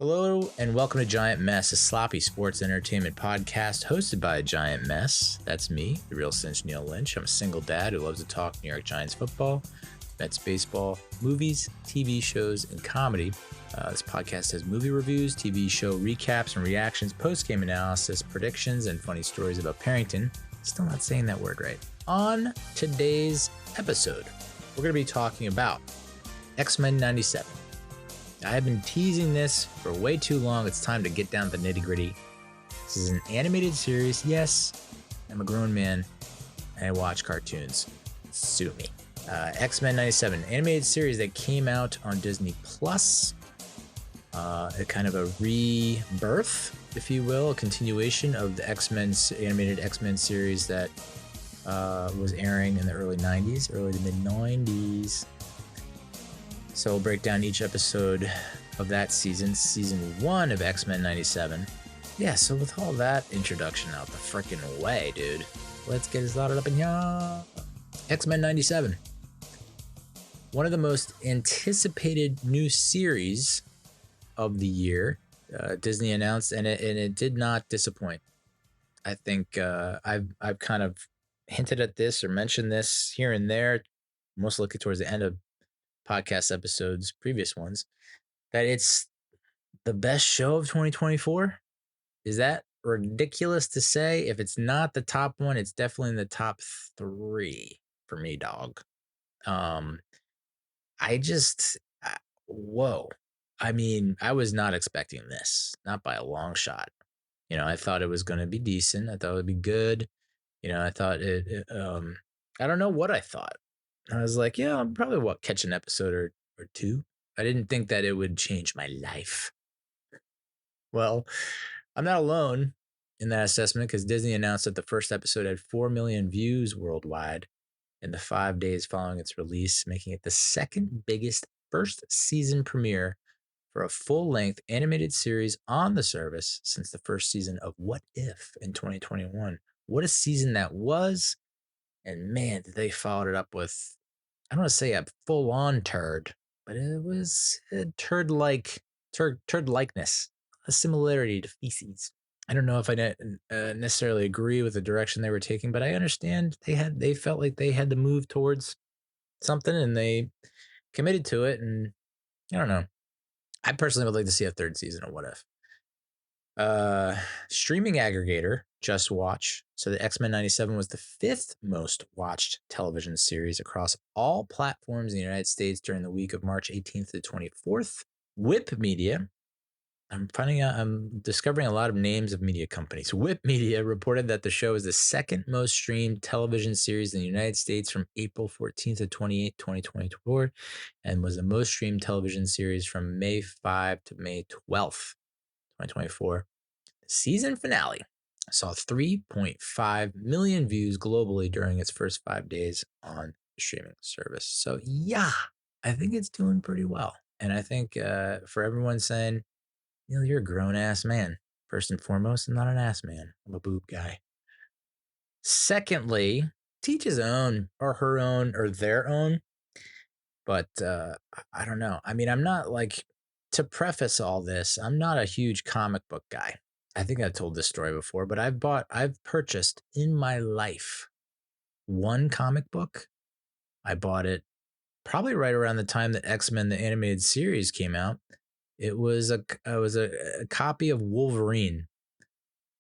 Hello and welcome to Giant Mess, a sloppy sports entertainment podcast hosted by a Giant Mess. That's me, the real cinch Neal Lynch. I'm a single dad who loves to talk New York Giants football, Mets baseball, movies, TV shows, and comedy. This podcast has movie reviews, TV show recaps and reactions, post-game analysis, predictions, and funny stories about Parrington. Still not saying that word right. On today's episode, we're going to be talking about X-Men 97. I have been teasing this for way too long. It's time to get down to the nitty-gritty. This is an animated series. Yes, I'm a grown man and I watch cartoons. Sue me. X-Men 97, animated series that came out on Disney Plus. A kind of a rebirth, if you will, a continuation of the X-Men animated X-Men series that was airing in the early to mid 90s. So we'll break down each episode of that season 1 of X-Men 97. Yeah, so with all that introduction out the freaking way, dude, let's get it started up in here. X-Men 97. One of the most anticipated new series of the year. Disney announced, and it did not disappoint. I think I've kind of hinted at this or mentioned this here and there, most likely towards the end of podcast episodes, previous ones, that it's the best show of 2024. Is that ridiculous to say? If it's not the top one, it's definitely in the top 3 for me, dog. Whoa. I mean, I was not expecting this, not by a long shot. I thought it was going to be decent. I thought it would be good. I thought I don't know what I thought. I was like, yeah, I'll probably catch an episode or two. I didn't think that it would change my life. Well, I'm not alone in that assessment because Disney announced that the first episode had 4 million views worldwide in the 5 days following its release, making it the second biggest first season premiere for a full-length animated series on the service since the first season of What If in 2021. What a season that was. And man, did they follow it up with, I don't want to say a full-on turd, but it was a turd-likeness, a similarity to feces. I don't know if I necessarily agree with the direction they were taking, but I understand they felt like they had to move towards something and they committed to it. And I don't know. I personally would like to see a third season of What If. Streaming aggregator JustWatch. So the X-Men 97 was the 5th most watched television series across all platforms in the United States during the week of March 18th to 24th. Whip Media. I'm discovering a lot of names of media companies. Whip Media reported that the show is the second most streamed television series in the United States from April 14th to 28th, 2024, and was the most streamed television series from May 5 to May 12th. 2024. The season finale saw 3.5 million views globally during its first 5 days on the streaming service. So yeah, I think it's doing pretty well. And I think for everyone saying, you're a grown-ass man. First and foremost, I'm not an ass man. I'm a boob guy. Secondly, teach his own or her own or their own. But I don't know. I mean, I'm not like, to preface all this, I'm not a huge comic book guy. I think I've told this story before, but I've purchased in my life one comic book. I bought it probably right around the time that X-Men, the animated series, came out. It was a copy of Wolverine.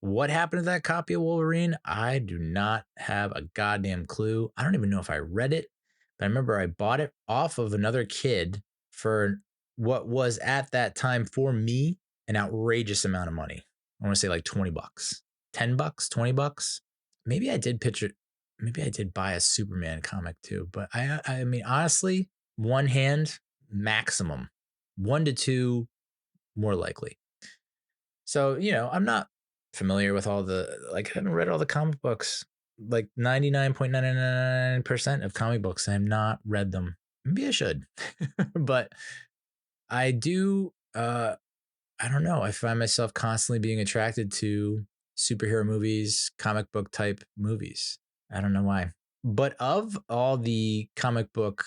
What happened to that copy of Wolverine? I do not have a goddamn clue. I don't even know if I read it, but I remember I bought it off of another kid for what was at that time for me an outrageous amount of money. I want to say like $20, $10, $20. Maybe I did buy a Superman comic too, but I mean, honestly, one hand maximum, 1 to 2 more likely. So, I'm not familiar with I haven't read all the comic books. Like 99.99% of comic books, I have not read them. Maybe I should. But I do, I don't know. I find myself constantly being attracted to superhero movies, comic book type movies. I don't know why. But of all the comic book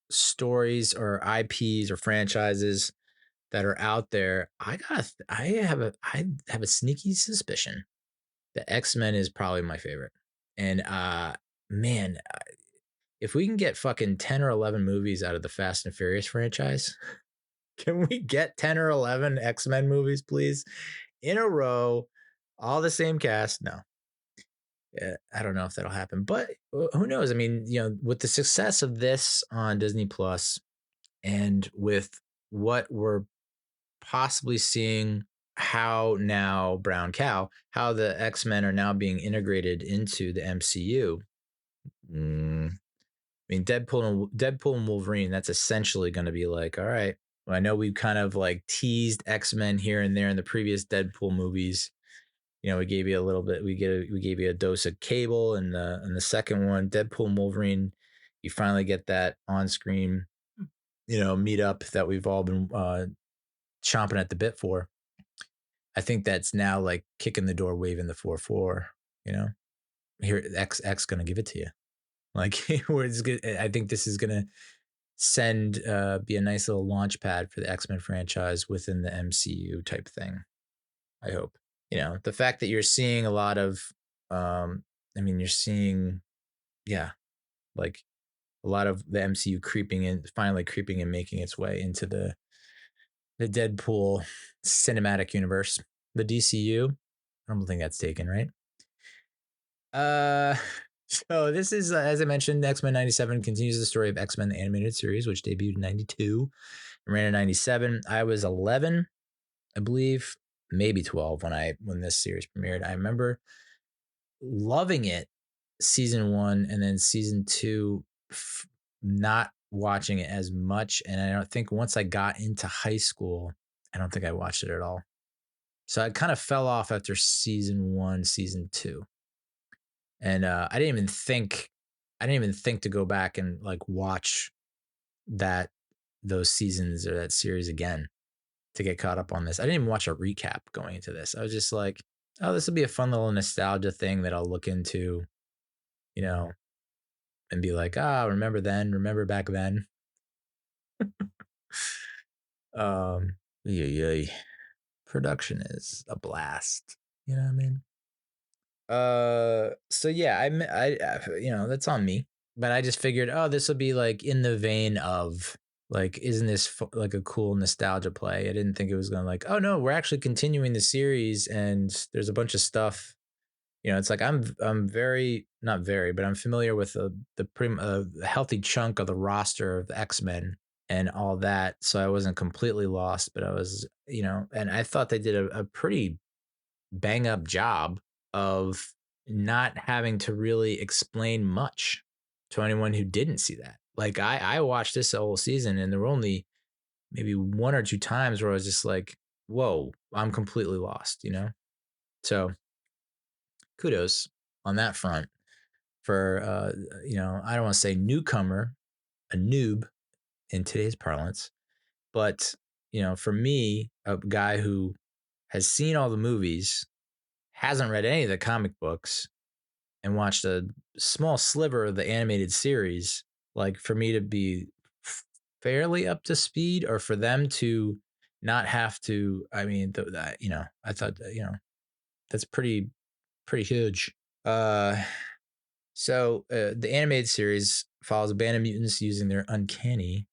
stories or IPs or franchises that are out there, I have a sneaky suspicion that X-Men is probably my favorite. And man, if we can get fucking 10 or 11 movies out of the Fast and Furious franchise, can we get 10 or 11 X-Men movies, please? In a row, all the same cast? No. I don't know if that'll happen, but who knows? I mean, with the success of this on Disney Plus and with what we're possibly seeing how now how the X-Men are now being integrated into the MCU. I mean, Deadpool and Wolverine, that's essentially going to be like, all right, well, I know we've kind of like teased X-Men here and there in the previous Deadpool movies. We gave you a little bit. We gave you a dose of Cable in the second one, Deadpool and Wolverine. You finally get that on screen, meet up that we've all been chomping at the bit for. I think that's now like kicking the door, waving the 4-4. Here X gonna give it to you. Like I think this is gonna be a nice little launch pad for the X-Men franchise within the MCU type thing. I hope. The fact that you're seeing a lot of, you're seeing, like a lot of the MCU finally creeping and making its way into the Deadpool cinematic universe, the DCU. I don't think that's taken, right? So this is, as I mentioned, X-Men 97 continues the story of X-Men, the animated series, which debuted in 92 and ran in 97. I was 11, I believe, maybe 12 when this series premiered. I remember loving it season 1 and then season 2 not watching it as much, and I don't think once I got into high school I don't think I watched it at all. So I kind of fell off after season 1, season 2. And I didn't even think to go back and like watch those seasons or that series again to get caught up on this. I didn't even watch a recap going into this. I was just like, oh, this will be a fun little nostalgia thing that I'll look into, and be like, remember back then. Production is a blast. You know what I mean? So yeah, I that's on me, but I just figured, oh, this will be like in the vein of like, isn't this like a cool nostalgia play? I didn't think it was going to like, oh no, we're actually continuing the series and there's a bunch of stuff. It's like I'm very not very, but I'm familiar with the healthy chunk of the roster of the X-Men and all that, so I wasn't completely lost, but I was, and I thought they did a pretty bang up job of not having to really explain much to anyone who didn't see that. Like I watched this whole season and there were only maybe 1 or 2 times where I was just like, whoa, I'm completely lost, So kudos on that front for, I don't want to say newcomer, a noob in today's parlance, but, for me, a guy who has seen all the movies, hasn't read any of the comic books, and watched a small sliver of the animated series, like for me to be fairly up to speed or for them to not have to, I mean, I thought, that's pretty huge. So the animated series follows a band of mutants using their uncanny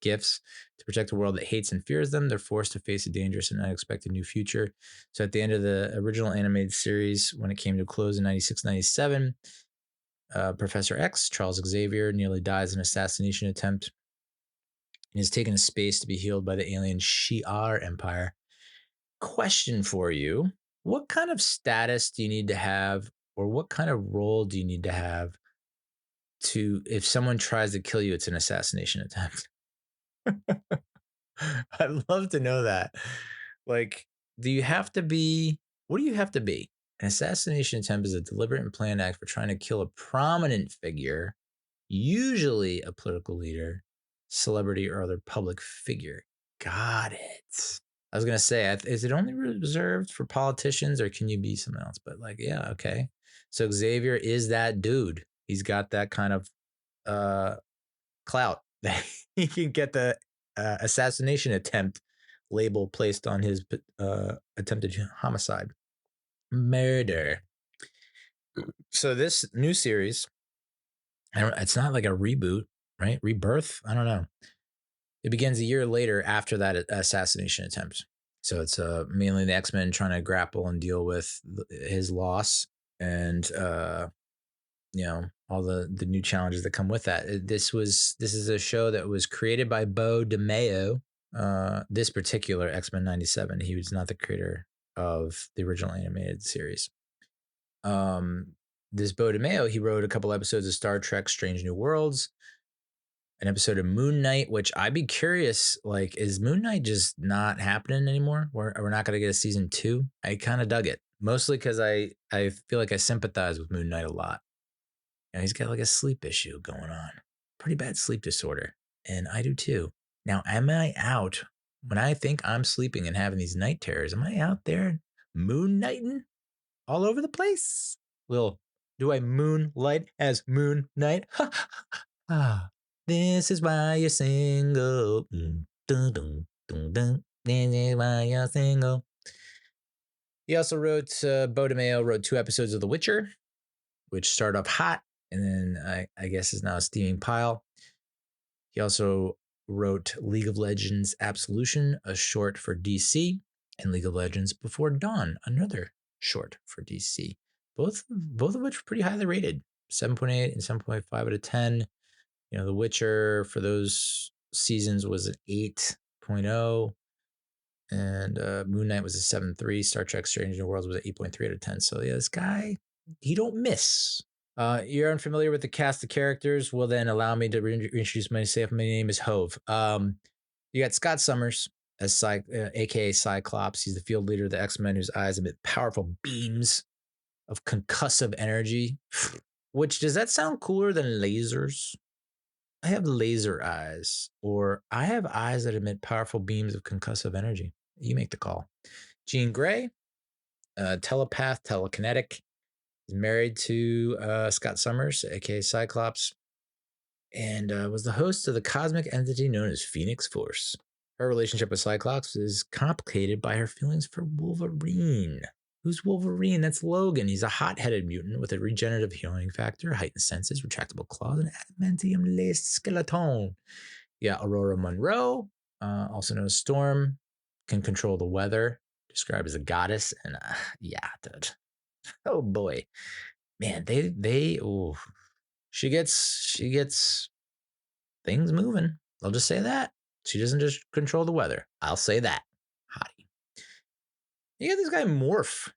gifts to protect a world that hates and fears them. They're forced to face a dangerous and unexpected new future. So at the end of the original animated series, when it came to close in 96, 97, Professor X, Charles Xavier, nearly dies in an assassination attempt and is taken to space to be healed by the alien Shi'ar Empire. Question for you. What kind of status do you need to have, or what kind of role do you need to have if someone tries to kill you, it's an assassination attempt? I'd love to know that. Like, what do you have to be? An assassination attempt is a deliberate and planned act for trying to kill a prominent figure, usually a political leader, celebrity, or other public figure. Got it. I was going to say, is it only reserved for politicians or can you be someone else? But like, yeah, okay. So Xavier is that dude. He's got that kind of clout that he can get the assassination attempt label placed on his attempted homicide. Murder. So this new series, it's not like a reboot, right? Rebirth? I don't know. It begins a year later after that assassination attempt. So it's mainly the X-Men trying to grapple and deal with his loss and all the new challenges that come with that. This is a show that was created by Beau DeMayo. This particular X-Men 97, he was not the creator of the original animated series. This Beau DeMayo, he wrote a couple episodes of Star Trek Strange New Worlds, an episode of Moon Knight, which I'd be curious, like, is Moon Knight just not happening anymore? We're not going to get a season 2? I kind of dug it, mostly because I feel like I sympathize with Moon Knight a lot. He's got like a sleep issue going on, pretty bad sleep disorder, and I do too. Now, am I out when I think I'm sleeping and having these night terrors? Am I out there moon knighting all over the place? Well, do I moonlight as Moon Knight? This is why you're single. This is why you're single. He also wrote, Beau DeMayo wrote 2 episodes of The Witcher, which started off hot and then I guess is now a steaming pile. He also wrote League of Legends Absolution, a short for DC, and League of Legends Before Dawn, another short for DC. Both of which were pretty highly rated, 7.8 and 7.5 out of 10. The Witcher for those seasons was an 8.0, and Moon Knight was a 7.3. Star Trek Strange New Worlds was an 8.3 out of 10. So yeah, this guy, he don't miss. You're unfamiliar with the cast of characters? Well, then allow me to reintroduce myself. My name is Hove. You got Scott Summers as aka Cyclops. He's the field leader of the X-Men, whose eyes emit powerful beams of concussive energy. Which, does that sound cooler than lasers? I have laser eyes, or I have eyes that emit powerful beams of concussive energy. You make the call. Jean Grey, telepath, telekinetic, is married to Scott Summers, aka Cyclops, and was the host of the cosmic entity known as Phoenix Force. Her relationship with Cyclops is complicated by her feelings for Wolverine. Who's Wolverine? That's Logan. He's a hot-headed mutant with a regenerative healing factor, heightened senses, retractable claws, and adamantium-laced skeleton. Yeah, Aurora Monroe, also known as Storm, can control the weather, described as a goddess. And yeah, dude. Oh boy, man, she gets things moving. I'll just say that. She doesn't just control the weather. I'll say that. Hottie. You got this guy Morph.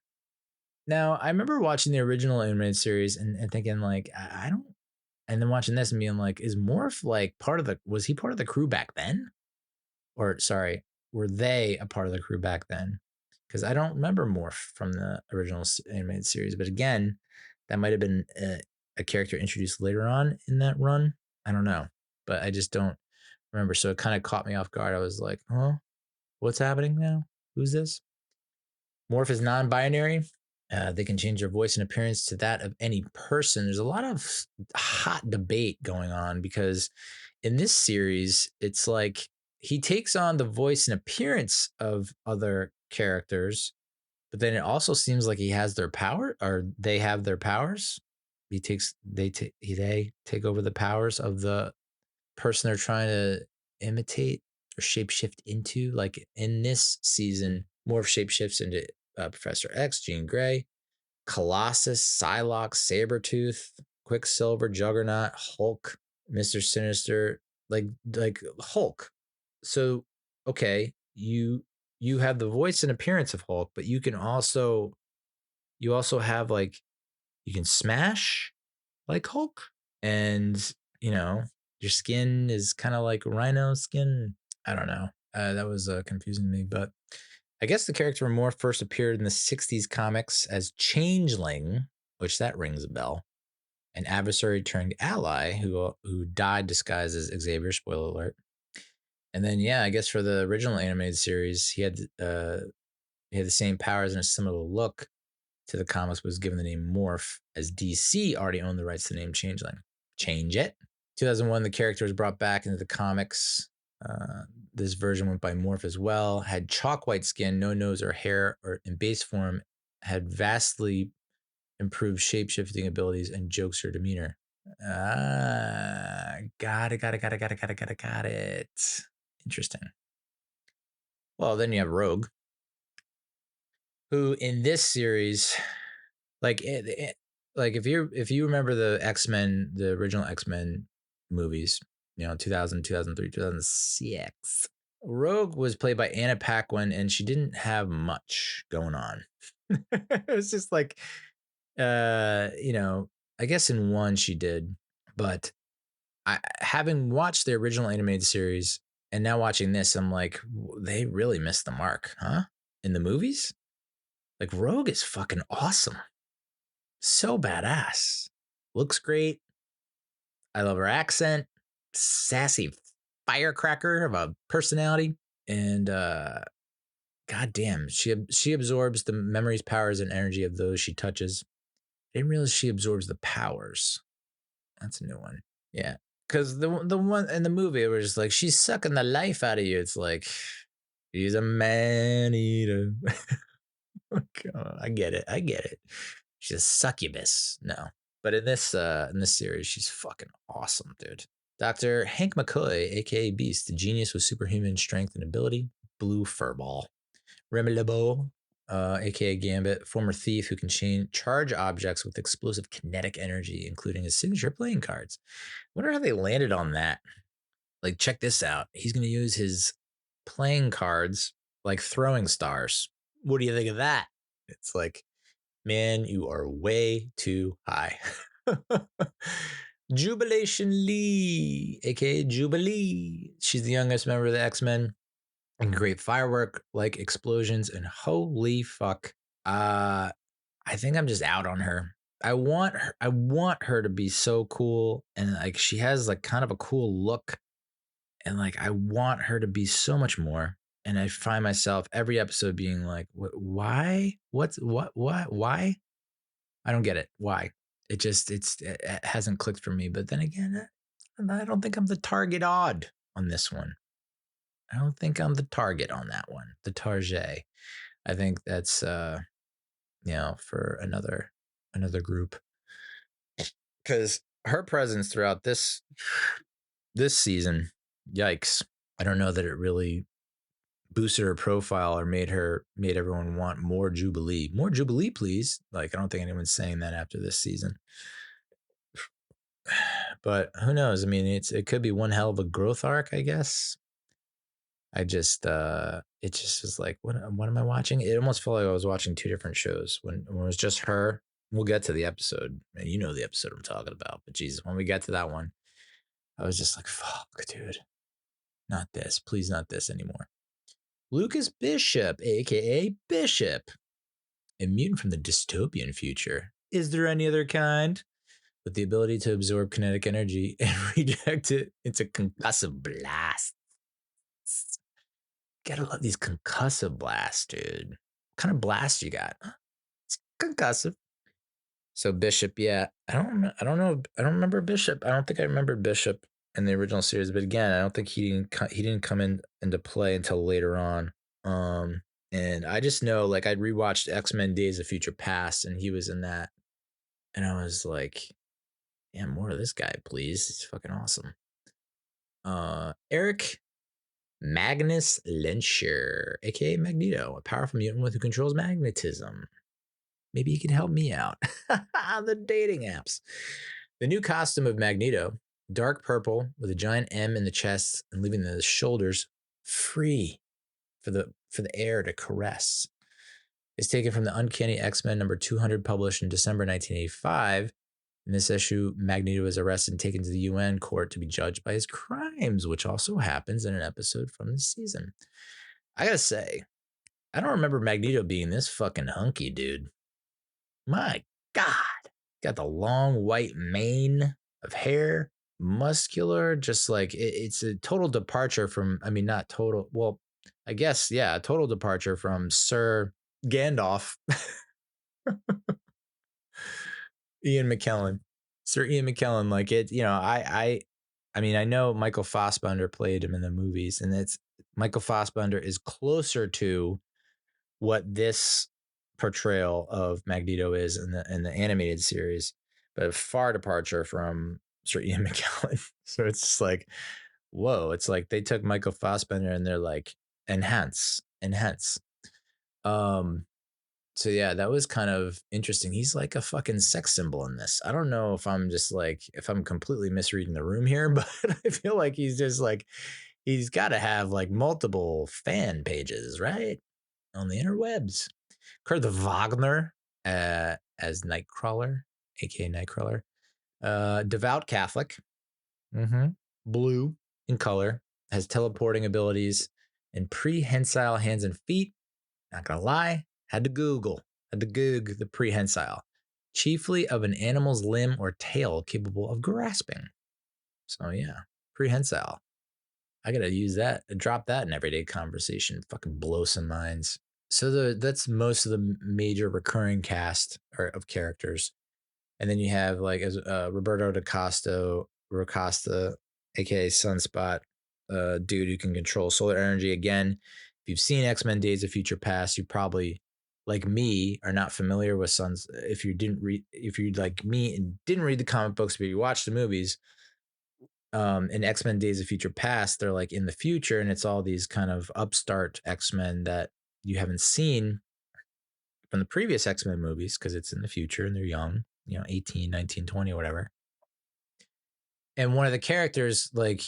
Now, I remember watching the original animated series and thinking, like, I don't, and then watching this and being like, is Morph like was he part of the crew back then? Or sorry, were they a part of the crew back then? Because I don't remember Morph from the original animated series. But again, that might have been a character introduced later on in that run. I don't know, but I just don't remember. So it kind of caught me off guard. I was like, huh? What's happening now? Who's this? Morph is non-binary. They can change their voice and appearance to that of any person. There's a lot of hot debate going on because in this series, it's like he takes on the voice and appearance of other characters, but then it also seems like he has their power, or they have their powers. They take over the powers of the person they're trying to imitate or shapeshift into. Like in this season, Morph shapeshifts into Professor X, Jean Grey, Colossus, Psylocke, Sabretooth, Quicksilver, Juggernaut, Hulk, Mr. Sinister, like Hulk. So, okay, you have the voice and appearance of Hulk, but you also have like, you can smash like Hulk, and your skin is kind of like rhino skin. I don't know. That was confusing to me, but I guess the character Morph first appeared in the 60s comics as Changeling, which that rings a bell, an adversary turned ally who died disguised as Xavier, spoiler alert. And then, yeah, I guess for the original animated series, he had the same powers and a similar look to the comics, was given the name Morph, as DC already owned the rights to the name Changeling. Change it. 2001, the character was brought back into the comics This version went by Morph as well. Had chalk white skin, no nose or hair, or in base form, had vastly improved shape-shifting abilities and jokester demeanor. Got it. Interesting. Well, then you have Rogue, who in this series, like if you remember the X-Men, the original X-Men movies, 2000, 2003, 2006. Rogue was played by Anna Paquin, and she didn't have much going on. It was just like, I guess in one she did, but having watched the original animated series and now watching this, I'm like, they really missed the mark, huh? In the movies? Like, Rogue is fucking awesome. So badass. Looks great. I love her accent. Sassy firecracker of a personality. And goddamn, she absorbs the memories, powers, and energy of those she touches. I didn't realize she absorbs the powers. That's a new one. Yeah. Because the one in the movie, it was just like, she's sucking the life out of you. It's like, she's a man eater. I get it. She's a succubus. No. But in this series, she's fucking awesome, dude. Dr. Hank McCoy, aka Beast, the genius with superhuman strength and ability, Blue Furball. Remy LeBeau, aka Gambit, former thief who can charge objects with explosive kinetic energy, including his signature playing cards. Wonder how they landed on that. Like, check this out. He's going to use his playing cards like throwing stars. What do you think of that? It's like, man, you are way too high. Jubilation Lee, aka Jubilee. She's the youngest member of the X-Men. And great firework like explosions, and holy fuck. I think I'm just out on her. I want her to be so cool, and like she has like kind of a cool look, and like I want her to be so much more. And I find myself every episode being like, why? Why? I don't get it. Why? It hasn't clicked for me. But then again, I don't think I'm the target odd on this one. I don't think I'm the target on that one. The target. I think that's for another group. Because her presence throughout this season, yikes. I don't know that it really boosted her profile or made everyone want more Jubilee. More Jubilee, please. Like, I don't think anyone's saying that after this season. But who knows? I mean, it could be one hell of a growth arc, I guess. It just was like, what am I watching? It almost felt like I was watching two different shows when it was just her. We'll get to the episode, and you know the episode I'm talking about. But Jesus, when we get to that one, I was just like, fuck, dude, not this, please, not this anymore. Lucas Bishop, aka Bishop, a mutant from the dystopian future. Is there any other kind? With the ability to absorb kinetic energy and reject it into concussive blasts. Gotta love these concussive blasts, dude. What kind of blast you got? It's concussive. So Bishop, yeah. I don't know. I don't remember Bishop. I don't think I remember Bishop in the original series, but again, I don't think he didn't come into play until later on. And I just know, like, I'd rewatched X-Men Days of Future Past, and he was in that, and I was like, yeah, more of this guy, please. He's fucking awesome. Eric Magnus Lyncher, aka Magneto, a powerful mutant who controls magnetism. Maybe he can help me out. The dating apps. The new costume of Magneto, dark purple with a giant M in the chest and leaving the shoulders free for the air to caress, is taken from the Uncanny X-Men number 200, published in December 1985. In this issue, Magneto is arrested and taken to the UN court to be judged by his crimes, which also happens in an episode from the season. I gotta say, I don't remember Magneto being this fucking hunky, dude. My God. Got the long white mane of hair, muscular, just like it's a total departure from, I mean, not total, well, I guess, yeah, a total departure from Sir Gandalf. Ian McKellen. Sir Ian McKellen, like it, I mean, I know Michael Fassbender played him in the movies, and it's Michael Fassbender is closer to what this portrayal of Magneto is in the animated series, but a far departure from Sir Ian McKellen. So it's just like, whoa! It's like they took Michael Fassbender and they're like, enhance. So yeah, that was kind of interesting. He's like a fucking sex symbol in this. I don't know if I'm just like if I'm completely misreading the room here, but I feel like he's just like he's got to have like multiple fan pages, right? On the interwebs. Kurt the Wagner as Nightcrawler, aka Nightcrawler. Devout Catholic. Mm-hmm. Blue in color. Has teleporting abilities and prehensile hands and feet. Not gonna lie, had to Goog the prehensile, chiefly of an animal's limb or tail capable of grasping. So yeah, prehensile. I gotta use that, drop that in everyday conversation, fucking blow some minds. So that's most of the major recurring cast of characters, and then you have like as Roberto Rocosta, aka Sunspot, dude who can control solar energy. Again, if you've seen X-Men Days of Future Past, you probably, like me, are not familiar with Suns. If you like me and didn't read the comic books, but you watched the movies, in X-Men Days of Future Past, they're like in the future, and it's all these kind of upstart X-Men that you haven't seen from the previous X-Men movies because it's in the future and they're young, 18, 19, 20, whatever. And one of the characters like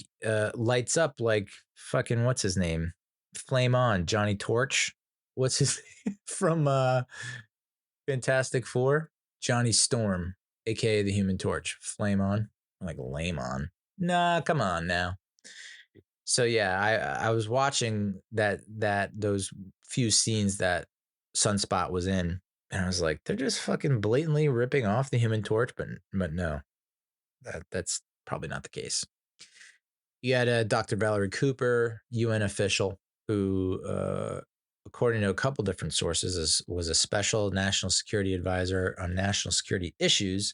lights up like fucking what's his name? Flame On, Johnny Torch. What's his name from Fantastic Four? Johnny Storm, aka the Human Torch. Flame On. I'm like lame on. Nah, come on now. So yeah, I was watching those few scenes that Sunspot was in, and I was like, they're just fucking blatantly ripping off the Human Torch, but no, that's probably not the case. You had Dr. Valerie Cooper, UN official, who, according to a couple different sources, was a special national security advisor on national security issues,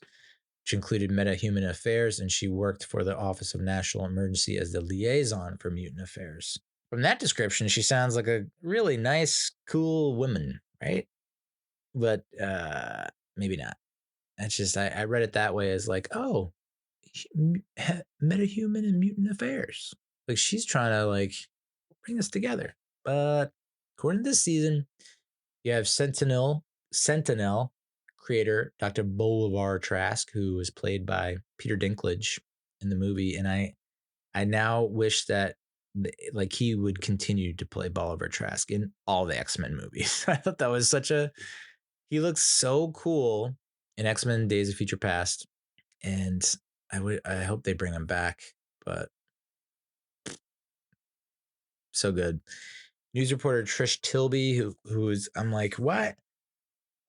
which included meta-human affairs, and she worked for the Office of National Emergency as the liaison for mutant affairs. From that description, she sounds like a really nice, cool woman, right? But maybe not. That's just I read it that way as like, oh, metahuman and mutant affairs. Like she's trying to like bring us together. But according to this season, you have Sentinel creator Dr. Bolivar Trask, who was played by Peter Dinklage in the movie, and I now wish that like he would continue to play Bolivar Trask in all the X-Men movies. I thought that was he looks so cool in X-Men Days of Future Past, and I hope they bring him back, but so good. News reporter Trish Tilby, who's I'm like, what?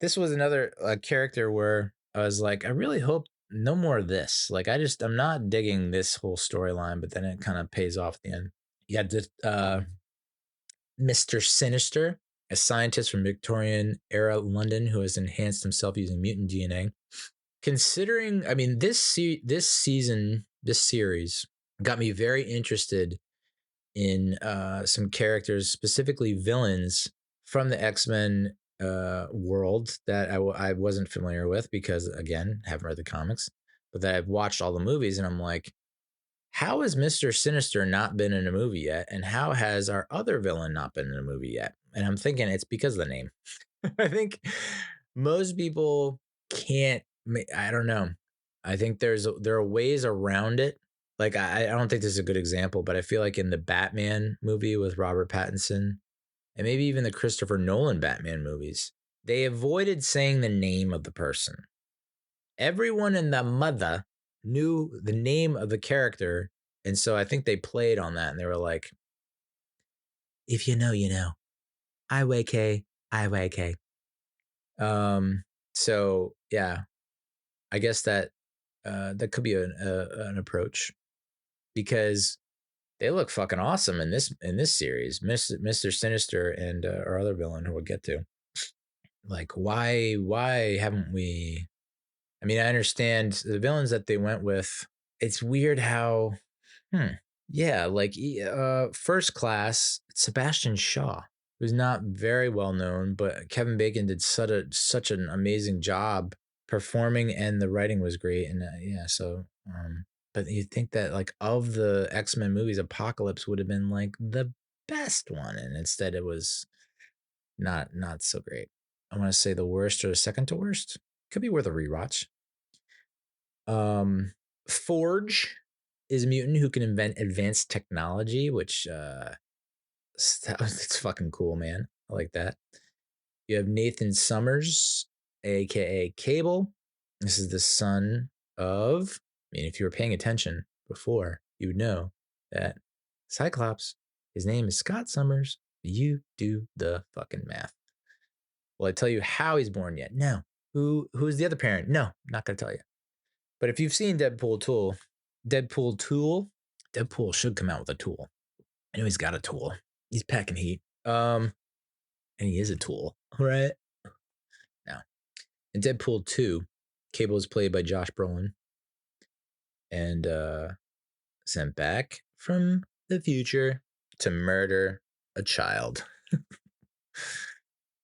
This was another character where I was like, I really hope no more of this. Like, I'm not digging this whole storyline, but then it kind of pays off at the end. You had this, Mr. Sinister, a scientist from Victorian era London who has enhanced himself using mutant DNA. Considering, I mean, this series got me very interested in some characters, specifically villains from the X-Men world that I wasn't familiar with because, again, haven't read the comics, but that I've watched all the movies, and I'm like, how has Mr. Sinister not been in a movie yet? And how has our other villain not been in a movie yet? And I'm thinking it's because of the name. I think most people can't, I don't know. I think there are ways around it. Like, I don't think this is a good example, but I feel like in the Batman movie with Robert Pattinson, and maybe even the Christopher Nolan Batman movies, they avoided saying the name of the person. Everyone in the mother knew the name of the character, and so I think they played on that, and they were like, if you know, you know. IYK, IYK. So yeah, I guess that could be an approach, because they look fucking awesome in this series, Mr. Sinister and our other villain who we'll get to. Like, why haven't we? I mean, I understand the villains that they went with. It's weird how Yeah, like First Class, Sebastian Shaw, who's not very well known, but Kevin Bacon did such an amazing job performing, and the writing was great. And yeah, so but you'd think that like of the X-Men movies, Apocalypse would have been like the best one, and instead it was not so great. I want to say the worst or the second to worst. Could be worth a rewatch. Forge is a mutant who can invent advanced technology, which it's fucking cool, man. I like that. You have Nathan Summers, aka Cable. This is the son of, I mean, if you were paying attention before, you would know that Cyclops, his name is Scott Summers. You do the fucking math. Will I tell you how he's born yet? No. Who's the other parent? No, not gonna tell you. But if you've seen Deadpool Tool, Deadpool should come out with a tool. I know he's got a tool. He's packing heat. And he is a tool, right? Now, in Deadpool 2, Cable is played by Josh Brolin and sent back from the future to murder a child.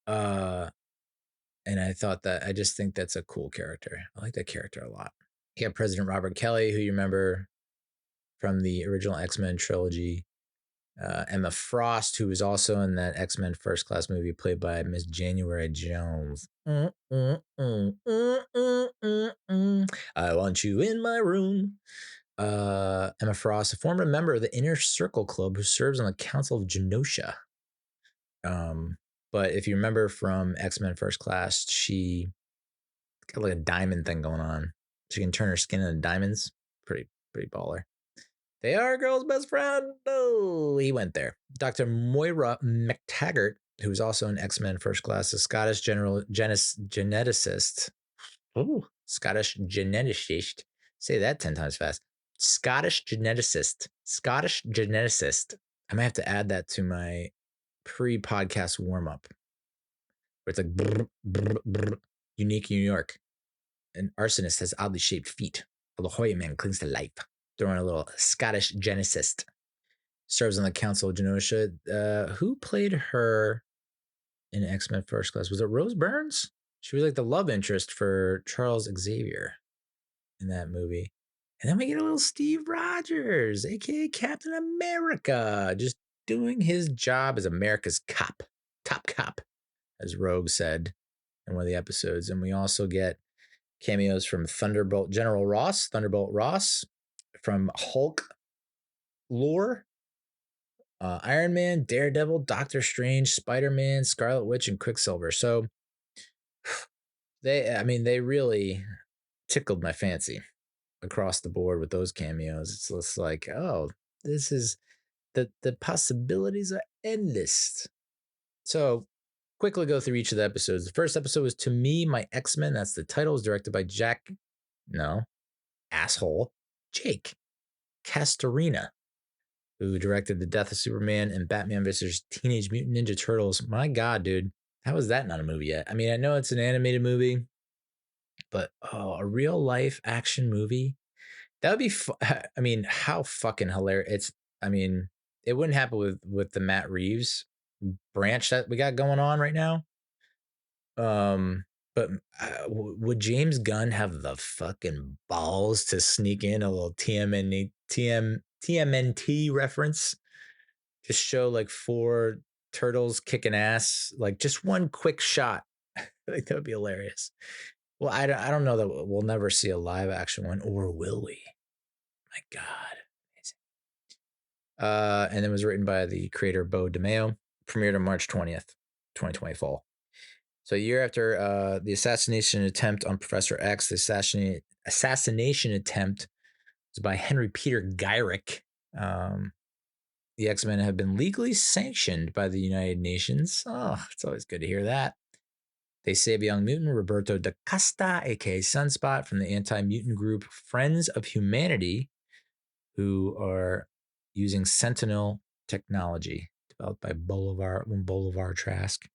And I just think that's a cool character. I like that character a lot. You got President Robert Kelly, who you remember from the original X-Men trilogy. Emma Frost, who was also in that X-Men First Class movie, played by Miss January Jones. I want you in my room. Emma Frost, a former member of the Inner Circle Club who serves on the Council of Genosha. But if you remember from X-Men First Class, she got like a diamond thing going on. She can turn her skin into diamonds. Pretty baller. They are a girl's best friend. Oh, he went there. Dr. Moira McTaggart, who was also an X-Men First Class, a Scottish geneticist. Oh, Scottish geneticist. Say that 10 times fast. Scottish geneticist. I might have to add that to my pre-podcast warm-up. Where it's like brr, brr, brr. Unique New York. An arsonist has oddly shaped feet. A La Jolla man clings to life. Throwing a little Scottish geneticist. Serves on the Council of Genosha. Who played her in X-Men First Class? Was it Rose Byrne? She was like the love interest for Charles Xavier in that movie. And then we get a little Steve Rogers, aka Captain America, just doing his job as America's cop, top cop, as Rogue said in one of the episodes. And we also get cameos from Thunderbolt Ross, from Hulk lore, Iron Man, Daredevil, Doctor Strange, Spider-Man, Scarlet Witch, and Quicksilver. So they really tickled my fancy across the board with those cameos. It's just like, oh, this is the possibilities are endless. So quickly go through each of the episodes. The first episode was To Me, My X-Men. That's the title. It was directed by Jake Castorina, who directed The Death of Superman and Batman vs. Teenage Mutant Ninja Turtles. My God, dude. How is that not a movie yet? I mean, I know it's an animated movie, but a real life action movie? That would be, I mean, how fucking hilarious. It wouldn't happen with the Matt Reeves branch that we got going on right now. But would James Gunn have the fucking balls to sneak in a little TMNT reference? Just show like 4 turtles kicking ass, like just one quick shot. I think that would be hilarious. Well, I don't know that we'll never see a live action one, or will we? My God. Amazing. And it was written by the creator Bo DeMeo, premiered on March 20th, 2024. So a year after the assassination attempt on Professor X, the assassination attempt was by Henry Peter Gyrick. The X-Men have been legally sanctioned by the United Nations. Oh, it's always good to hear that. They save a young mutant, Roberto da Costa, aka Sunspot, from the anti-mutant group Friends of Humanity, who are using Sentinel technology developed by Bolivar Trask.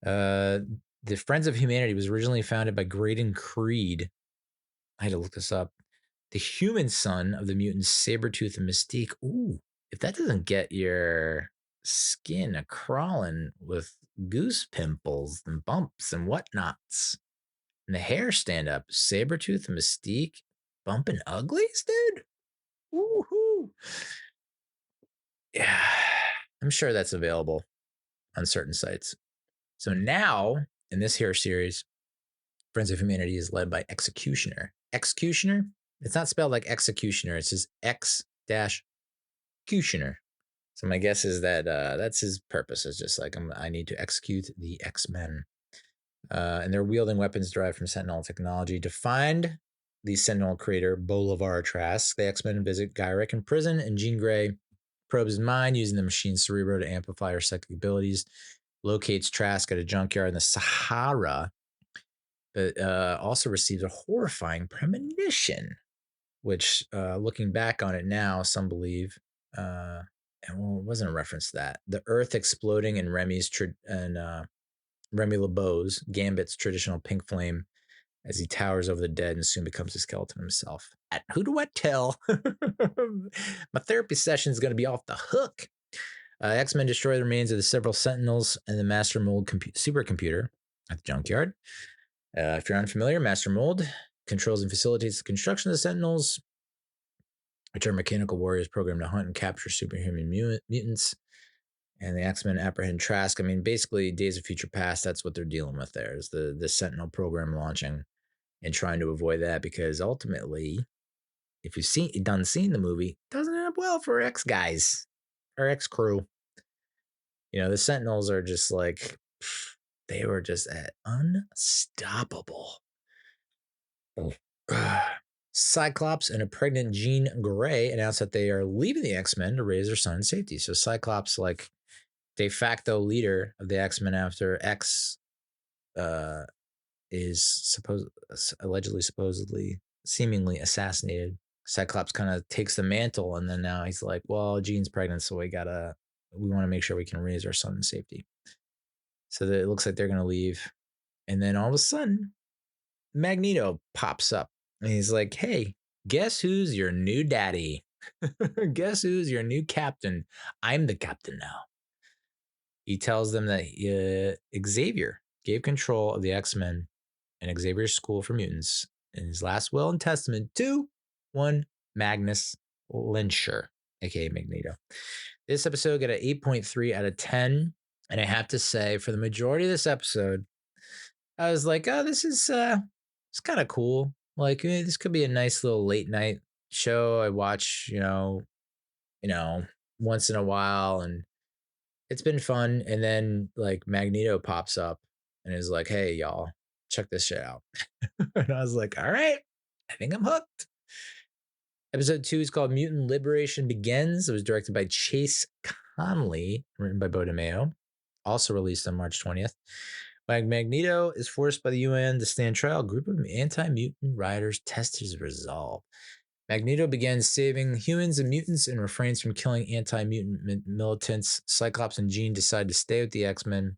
The Friends of Humanity was originally founded by Graydon Creed. I had to look this up. the human son of the mutants Sabretooth and Mystique. Ooh, if that doesn't get your skin a crawling with goose pimples and bumps and whatnots, and the hair stand up, Sabretooth and Mystique bumping uglies, dude. Woohoo! Yeah, I'm sure that's available on certain sites. So now, in this here series, Friends of Humanity is led by Executioner. Executioner? It's not spelled like executioner. It's just X-Cutioner. So my guess is that that's his purpose. It's just like I need to execute the X-Men. And they're wielding weapons derived from Sentinel technology. To find the Sentinel creator, Bolivar Trask, the X-Men visit Gyrick in prison, and Jean Grey probes his mind using the machine's cerebro to amplify her psychic abilities, locates Trask at a junkyard in the Sahara, but also receives a horrifying premonition, which, looking back on it now, some believe, and well, it wasn't a reference to that. The Earth exploding in Remy LeBeau's Gambit's traditional pink flame as he towers over the dead and soon becomes a skeleton himself. Who do I tell? My therapy session is going to be off the hook. X-Men destroy the remains of the several Sentinels and the Master Mold supercomputer at the junkyard. If you're unfamiliar, Master Mold controls and facilitates the construction of the Sentinels, which are mechanical warriors programmed to hunt and capture superhuman mutants. And the X-Men apprehend Trask. I mean, basically, Days of Future Past, that's what they're dealing with there, is the Sentinel program launching and trying to avoid that, because ultimately, if you've seen the movie, it doesn't end up well for X-Guys or X-Crew. You know, the Sentinels are just like, they were just unstoppable. Cyclops and a pregnant Jean Grey announced that they are leaving the X-Men to raise their son's safety. So Cyclops, like de facto leader of the X-Men after X is supposedly, seemingly assassinated. Cyclops kind of takes the mantle, and then now he's like, well, Jean's pregnant, so we want to make sure we can raise our son in safety. So it looks like they're going to leave. And then all of a sudden, Magneto pops up, and he's like, hey, guess who's your new daddy? Guess who's your new captain? I'm the captain now. He tells them that Xavier gave control of the X-Men and Xavier's School for Mutants in his last will and testament to one Magnus Lyncher, aka Magneto. This episode got an 8.3 out of 10. And I have to say, for the majority of this episode, I was like, oh, this is it's kind of cool. Like, this could be a nice little late night show I watch, once in a while, and it's been fun. And then like Magneto pops up and is like, hey, y'all, check this shit out. And I was like, all right, I think I'm hooked. Episode 2 is called Mutant Liberation Begins. It was directed by Chase Conley, written by Bo DeMeo. Also released on March 20th. Magneto is forced by the UN to stand trial. A group of anti-mutant riders test his resolve. Magneto begins saving humans and mutants and refrains from killing anti-mutant militants. Cyclops and Jean decide to stay with the X-Men,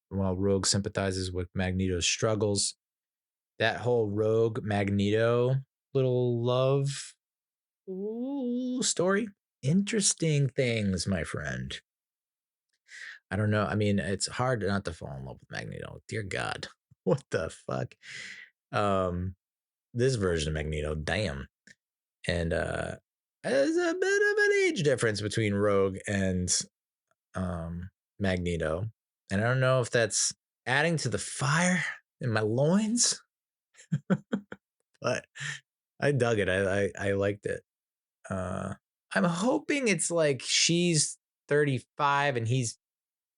while Rogue sympathizes with Magneto's struggles. That whole Rogue Magneto little love story, interesting things, my friend. I don't know. I mean, it's hard not to fall in love with Magneto. Dear God, what the fuck? This version of Magneto, damn. And there's a bit of an age difference between Rogue and Magneto, and I don't know if that's adding to the fire in my loins, but I dug it. I liked it. I'm hoping it's like she's 35 and he's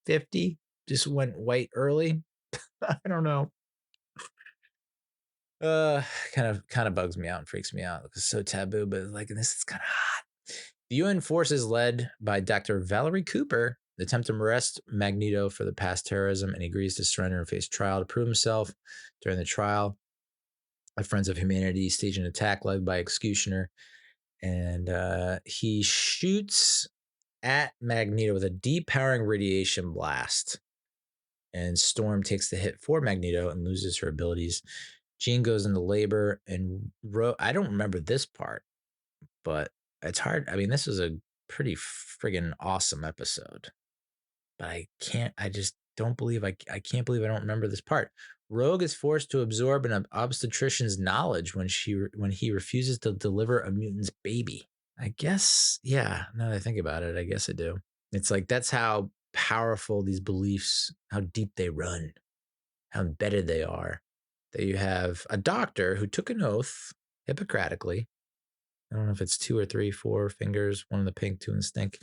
50. Just went white early. I don't know. Kind of bugs me out and freaks me out. It's so taboo, but like this is kind of hot. The UN forces led by Dr. Valerie Cooper attempt to arrest Magneto for the past terrorism, and he agrees to surrender and face trial. To prove himself during the trial, the Friends of Humanity stage an attack led by Executioner, and he shoots at Magneto with a depowering radiation blast. And Storm takes the hit for Magneto and loses her abilities. Jean goes into labor, and I don't remember this part, but it's hard. I mean, this was a pretty friggin' awesome episode, but I just don't believe I can't believe I don't remember this part. Rogue is forced to absorb an obstetrician's knowledge when he refuses to deliver a mutant's baby. I guess, yeah, now that I think about it, I guess I do. It's like that's how powerful these beliefs, how deep they run, how embedded they are. That you have a doctor who took an oath Hippocratically. I don't know if it's 2 or 3, 4 fingers, one in the pink, 2 in the stink.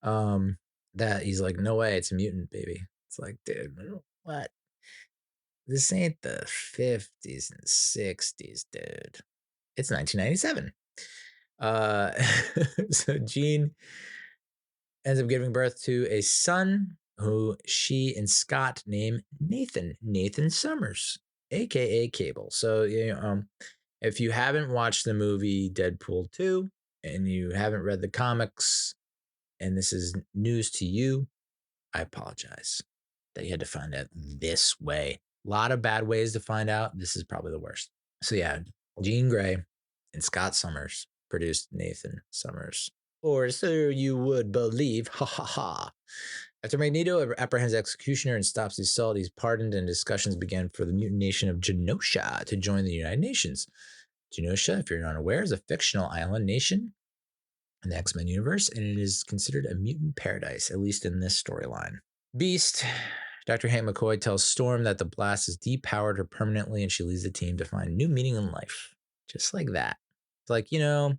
That he's like, no way, it's a mutant baby. It's like, dude, what? This ain't the 50s and 60s, dude. It's 1997. So Jean ends up giving birth to a son who she and Scott name Nathan Summers, aka Cable. So if you haven't watched the movie Deadpool 2 and you haven't read the comics and this is news to you, I apologize that you had to find out this way. A lot of bad ways to find out. This is probably the worst. So yeah, Jean Grey and Scott Summers produced Nathan Summers. Or so you would believe. Ha ha ha. After Magneto apprehends Executioner and stops the assault, he's pardoned, and discussions began for the mutant nation of Genosha to join the United Nations. Genosha, if you're unaware, is a fictional island nation in the X-Men universe, and it is considered a mutant paradise, at least in this storyline. Beast, Dr. Hank McCoy tells Storm that the blast has depowered her permanently, and she leads the team to find new meaning in life. Just like that. It's like, there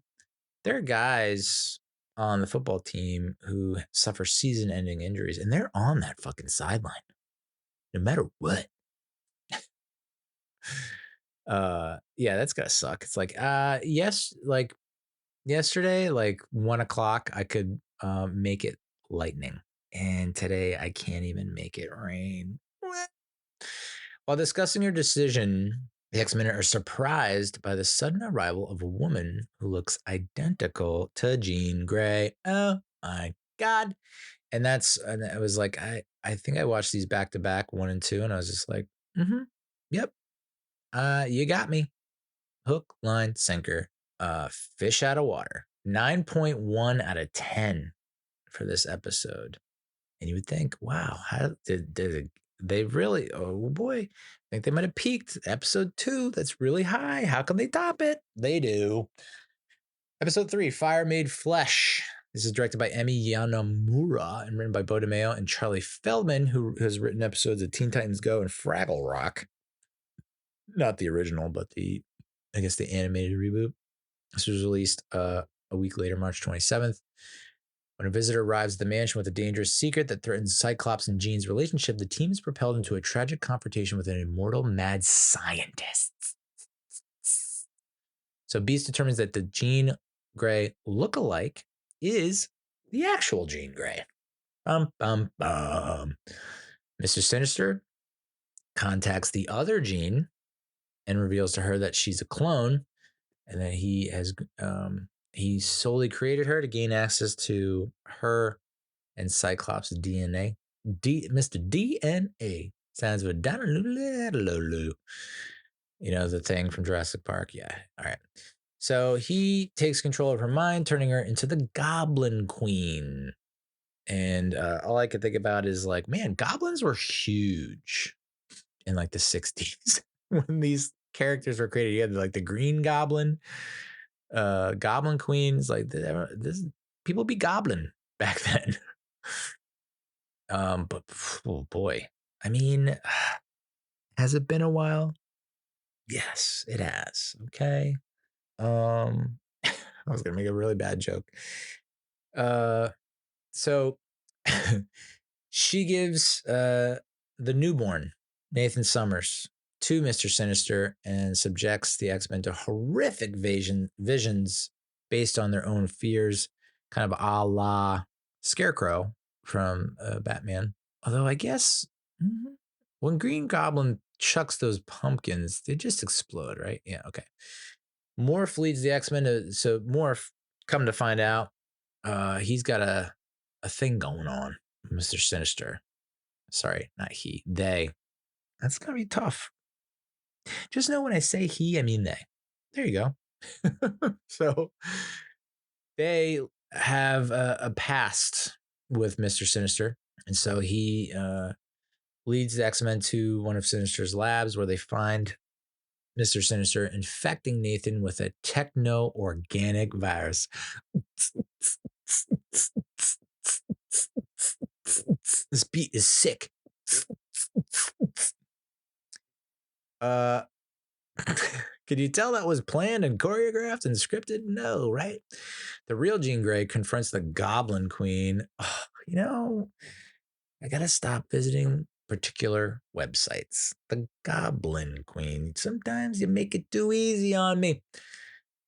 are guys on the football team who suffer season-ending injuries, and they're on that fucking sideline, no matter what. Yeah, that's gotta suck. It's like, yes, like yesterday, like 1:00, I could make it lightning, and today I can't even make it rain. While discussing her decision, the X-Men are surprised by the sudden arrival of a woman who looks identical to Jean Grey. Oh my god. And it was like, I think I watched these back to back, 1 and 2, and I was just like, yep. You got me. Hook, line, sinker. Fish out of water. 9.1 out of 10 for this episode. And you would think, wow, how did they really, oh boy, I think they might have peaked. Episode 2, that's really high. How can they top it? They do. Episode 3, Fire Made Flesh. This is directed by Emi Yanamura and written by Bo DeMeo and Charlie Feldman, who has written episodes of Teen Titans Go and Fraggle Rock. Not the original, but I guess the animated reboot. This was released a week later, March 27th. When a visitor arrives at the mansion with a dangerous secret that threatens Cyclops and Jean's relationship, the team is propelled into a tragic confrontation with an immortal mad scientist. So Beast determines that the Jean Grey look-alike is the actual Jean Grey. Bum, bum, bum. Mr. Sinister contacts the other Jean and reveals to her that she's a clone and that he solely created her to gain access to her and Cyclops' DNA. Mr. DNA sounds of a Danalulu. The thing from Jurassic Park. Yeah. All right. So he takes control of her mind, turning her into the Goblin Queen. And all I could think about is like, man, goblins were huge in like the 60s when these characters were created. You had like the Green Goblin, Goblin Queens. Like this, people be goblin back then. But oh boy, I mean, has it been a while? Yes, it has. Okay. I was gonna make a really bad joke. So she gives the newborn Nathan Summers to Mr. Sinister and subjects the X-Men to horrific visions based on their own fears, kind of a la Scarecrow from Batman. Although I guess when Green Goblin chucks those pumpkins, they just explode, right? Yeah, okay. Morph leads the X-Men so Morph, come to find out, he's got a thing going on, Mr. Sinister. Sorry, not he. They. That's gonna be tough. Just know when I say he, I mean they. There you go. So they have a past with Mr. Sinister. And so he leads the X-Men to one of Sinister's labs where they find Mr. Sinister infecting Nathan with a techno-organic virus. This beat is sick. Could you tell that was planned and choreographed and scripted? No, right? The real Jean Grey confronts the Goblin Queen. Oh, I gotta stop visiting particular websites. The Goblin Queen. Sometimes you make it too easy on me.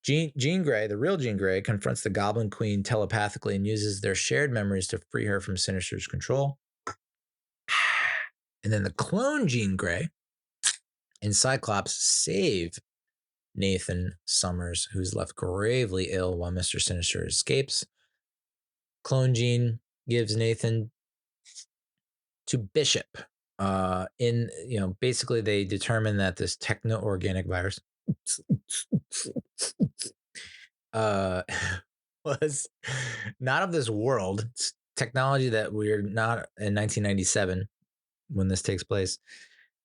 Jean Grey, the real Jean Grey, confronts the Goblin Queen telepathically and uses their shared memories to free her from Sinister's control. And then the clone Jean Grey and Cyclops save Nathan Summers, who's left gravely ill while Mr. Sinister escapes. Clone Jean gives Nathan to Bishop. Basically they determine that this techno-organic virus was not of this world. It's technology that we're not in 1997 when this takes place.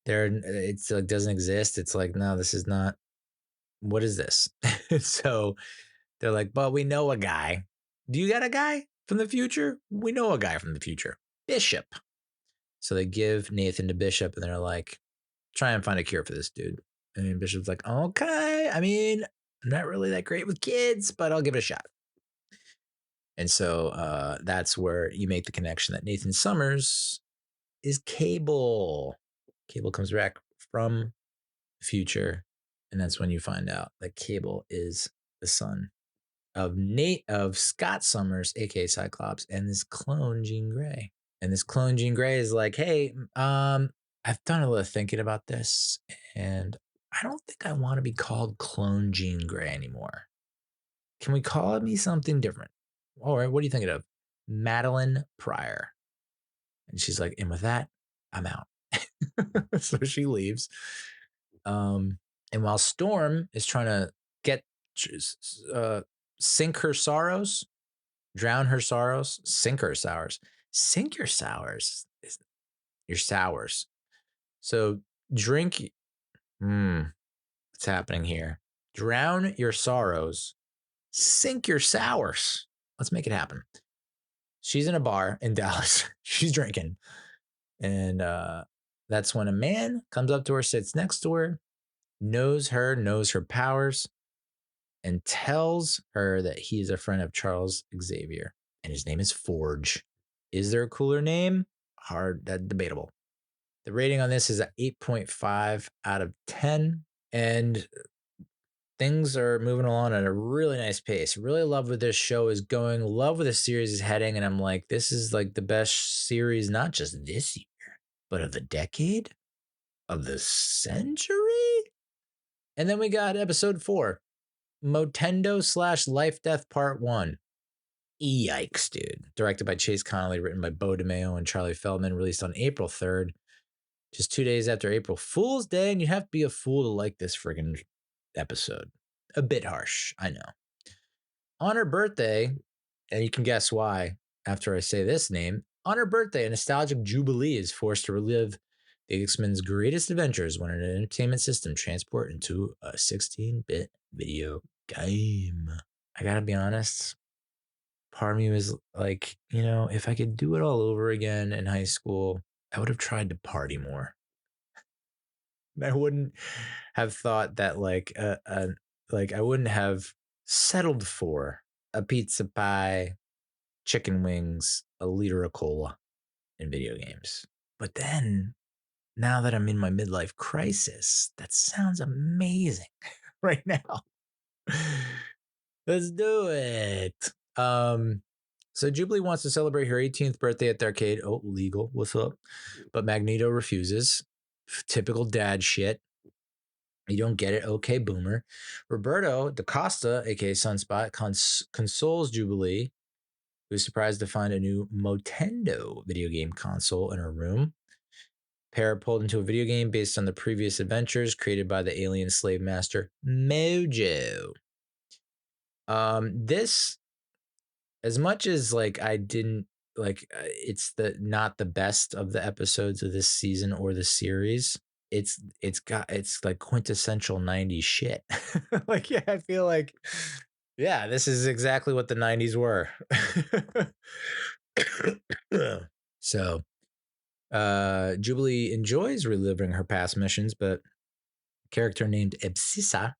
It's like doesn't exist. It's like, no, this is not. What is this? So they're like, but we know a guy. Do you got a guy from the future? We know a guy from the future. Bishop. So they give Nathan to Bishop and they're like, try and find a cure for this dude. And Bishop's like, okay. I mean, I'm not really that great with kids, but I'll give it a shot. And so that's where you make the connection that Nathan Summers is Cable. Cable comes back from the future. And that's when you find out that Cable is the son of Scott Summers, aka Cyclops, and this clone Jean Grey. And this clone Jean Grey is like, hey, I've done a little thinking about this, and I don't think I want to be called clone Jean Grey anymore. Can we call me something different? All right, what are you thinking of? Madeline Pryor. And she's like, and with that, I'm out. So she leaves. And while Storm is trying to sink her sorrows, drown her sorrows, sink her sours. Sink your sours. Your sours. So drink. What's happening here? Drown your sorrows. Sink your sours. Let's make it happen. She's in a bar in Dallas. She's drinking. And that's when a man comes up to her, sits next to her, knows her powers, and tells her that he's a friend of Charles Xavier. And his name is Forge. Is there a cooler name? Debatable. The rating on this is an 8.5 out of 10. And things are moving along at a really nice pace. Really love where this show is going. Love where the series is heading. And I'm like, this is like the best series, not just this year, but of the decade, of the century. And then we got episode 4, Motendo / Life Death Part 1. Yikes, dude. Directed by Chase Connolly, written by Bo DeMeo and Charlie Feldman, released on April 3rd, just 2 days after April Fool's Day. And you have to be a fool to like this friggin' episode. A bit harsh, I know. On her birthday, and you can guess why after I say this name, on her birthday, a nostalgic Jubilee is forced to relive the X-Men's greatest adventures when an entertainment system transport into a 16-bit video game. I gotta be honest, part of me was like, if I could do it all over again in high school, I would have tried to party more. I wouldn't have thought that I wouldn't have settled for a pizza pie, chicken wings, a liter of cola in video games. But then, now that I'm in my midlife crisis, that sounds amazing right now. Let's do it. So Jubilee wants to celebrate her 18th birthday at the arcade. Oh, legal. What's up? But Magneto refuses. Typical dad shit. You don't get it. Okay, boomer. Roberto DaCosta, aka Sunspot, consoles Jubilee, who's surprised to find a new Motendo video game console in her room. pair are pulled into a video game based on the previous adventures created by the alien slave master Mojo. This, as much as like I didn't like, it's not the best of the episodes of this season or the series. It's like quintessential 90s shit. Like, yeah, I feel like, yeah, this is exactly what the 90s were. So Jubilee enjoys reliving her past missions, but a character named Ebsissa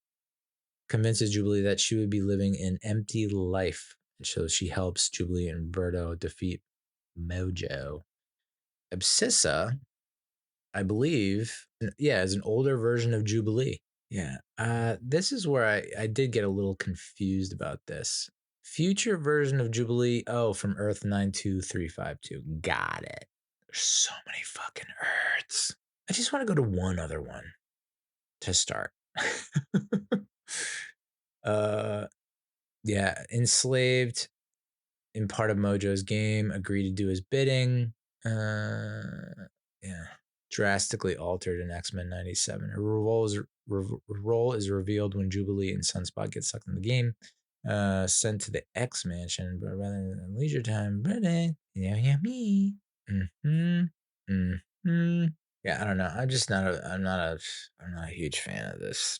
convinces Jubilee that she would be living an empty life. And so she helps Jubilee and Roberto defeat Mojo. Ebsissa, I believe, yeah, is an older version of Jubilee. Yeah. This is where I did get a little confused about this. Future version of Jubilee. Oh, from Earth 92352. Got it. There's so many fucking Earths. I just want to go to one other one to start. Yeah, enslaved in part of Mojo's game, agreed to do his bidding. Yeah, drastically altered in X-Men 97. Her role is revealed when Jubilee and Sunspot get sucked in the game. Sent to the X Mansion, but rather than leisure time, bidding. Yeah, me. Yeah, I don't know. I'm not a huge fan of this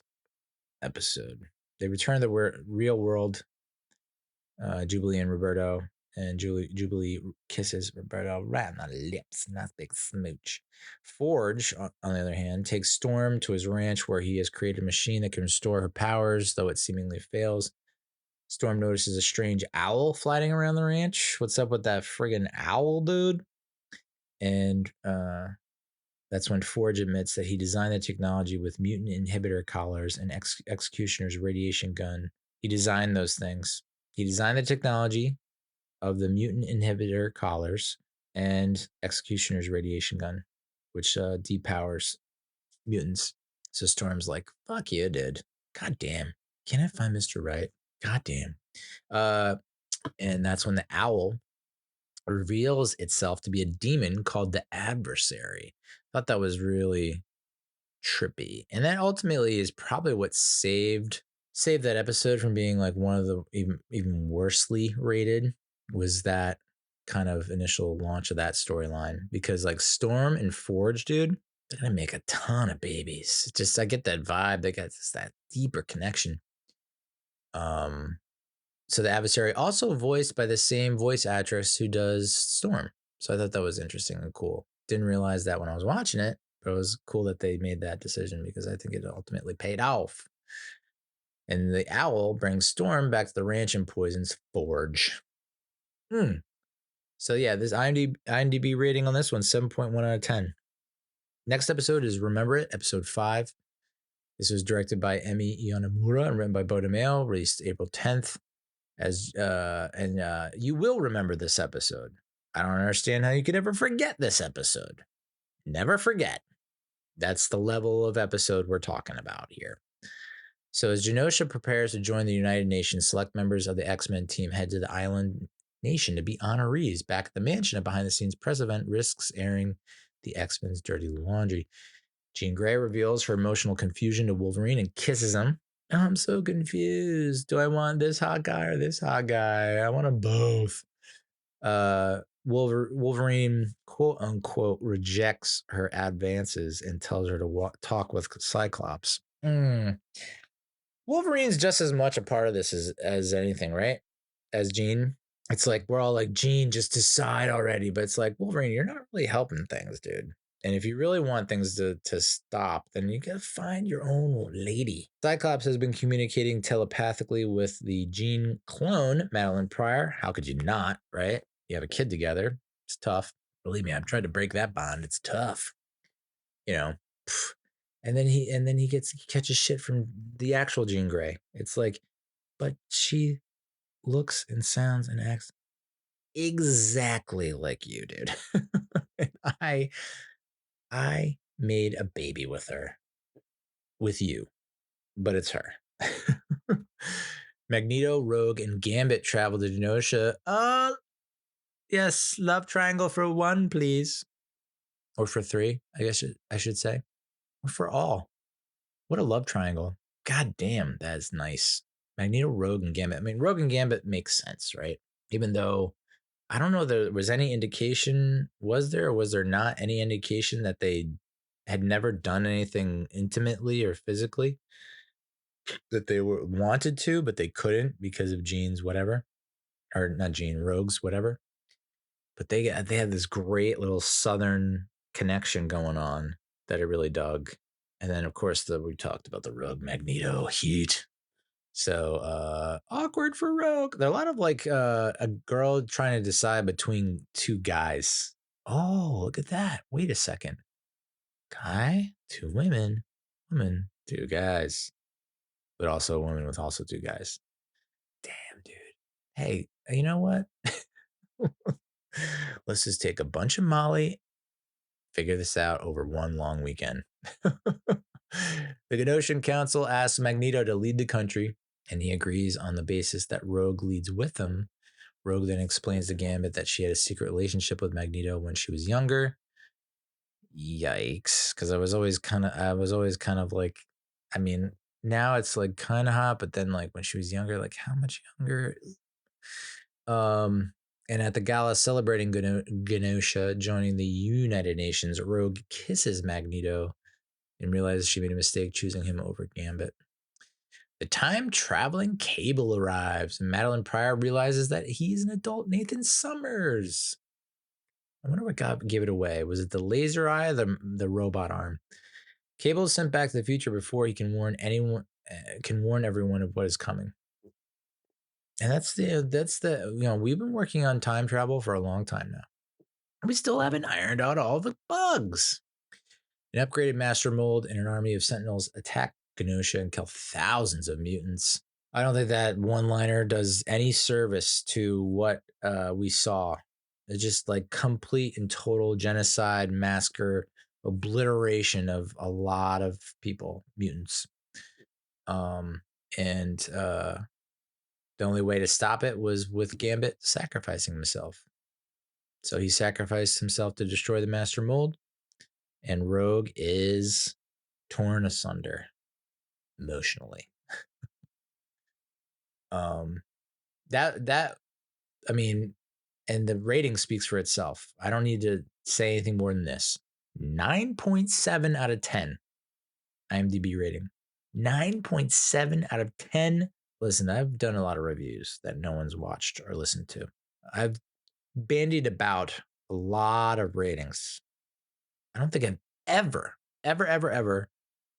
episode. They return to the real world. Jubilee and Roberto, and Jubilee kisses Roberto right on the lips. Nice big smooch. Forge, on the other hand, takes Storm to his ranch where he has created a machine that can restore her powers, though it seemingly fails. Storm notices a strange owl flying around the ranch. What's up with that friggin' owl, dude? And that's when Forge admits that he designed the technology with mutant inhibitor collars and Executioner's radiation gun. He designed those things. He designed the technology of the mutant inhibitor collars and Executioner's radiation gun, which depowers mutants. So Storm's like, fuck you, dude. God damn. Can I find Mr. Right? God damn. And that's when the owl reveals itself to be a demon called the Adversary. Thought that was really trippy. And that ultimately is probably what saved that episode from being like one of the even worsely rated, was that kind of initial launch of that storyline. Because like Storm and Forge, dude, they're gonna make a ton of babies. Just I get that vibe. They got just that deeper connection. So the Adversary, also voiced by the same voice actress who does Storm. So I thought that was interesting and cool. Didn't realize that when I was watching it, but it was cool that they made that decision because I think it ultimately paid off. And the owl brings Storm back to the ranch and poisons Forge. So yeah, this IMDb rating on this one, 7.1 out of 10. Next episode is Remember It, episode 5. This was directed by Emi Ionamura and written by Bo DeMeo, released April 10th. You will remember this episode. I don't understand how you could ever forget this episode. Never forget. That's the level of episode we're talking about here. So as Genosha prepares to join the United Nations, select members of the X-Men team head to the island nation to be honorees. Back at the mansion, a behind-the-scenes press event risks airing the X-Men's dirty laundry. Jean Grey reveals her emotional confusion to Wolverine and kisses him. I'm so confused. Do I want this hot guy or this hot guy? I want them both. Wolverine, quote unquote, rejects her advances and tells her to talk with Cyclops. Wolverine's just as much a part of this as anything, right? As Jean. It's like we're all like, Jean, just decide already. But it's like, Wolverine, you're not really helping things, dude. And if you really want things to stop, then you gotta find your own lady. Cyclops has been communicating telepathically with the Jean clone, Madeline Pryor. How could you not, right? You have a kid together. It's tough. Believe me, I've tried to break that bond. It's tough. You know. And then he catches shit from the actual Jean Grey. It's like, but she looks and sounds and acts exactly like you, dude. And I made a baby with her. With you. But it's her. Magneto, Rogue, and Gambit travel to Genosha. Yes, love triangle for one, please. or for 3, I guess I should say, or for all. What a love triangle. God damn, that is nice. Magneto, Rogue, and Gambit. I mean, Rogue and Gambit makes sense, right? Even though I don't know if there was any indication, was there or was there not any indication that they had never done anything intimately or physically that they wanted to, but they couldn't because of Jean's whatever, or not Jean, Rogue's whatever. But they had this great little Southern connection going on that I really dug. And then of course we talked about the Rogue Magneto heat. So awkward for Rogue. There are a lot of like a girl trying to decide between 2 guys. Oh, look at that. Wait a second. Guy, 2 women, woman, 2 guys. But also a woman with also 2 guys. Damn, dude. Hey, you know what? Let's just take a bunch of Molly, figure this out over one long weekend. The Genosian Council asks Magneto to lead the country, and he agrees on the basis that Rogue leads with him. Rogue then explains to Gambit that she had a secret relationship with Magneto when she was younger. Yikes. Because I was always kind of like, I mean, now it's like kind of hot, but then like when she was younger, like how much younger? And at the gala celebrating Genosha joining the United Nations, Rogue kisses Magneto and realizes she made a mistake choosing him over Gambit. The time-traveling Cable arrives, and Madeline Pryor realizes that he's an adult Nathan Summers. I wonder what gave it away. Was it the laser eye or the robot arm? Cable is sent back to the future before he can warn everyone of what is coming. And that's the we've been working on time travel for a long time now. We still haven't ironed out all the bugs. An upgraded master mold and an army of sentinels attack Genosha and kill thousands of mutants. I don't think that one-liner does any service to what we saw. It's just like complete and total genocide, massacre, obliteration of a lot of people, mutants. And the only way to stop it was with Gambit sacrificing himself. So he sacrificed himself to destroy the Master Mold, and Rogue is torn asunder emotionally. I mean, and the rating speaks for itself. I don't need to say anything more than this. 9.7 out of 10 IMDb rating. 9.7 out of 10. Listen, I've done a lot of reviews that no one's watched or listened to. I've bandied about a lot of ratings. I don't think I've ever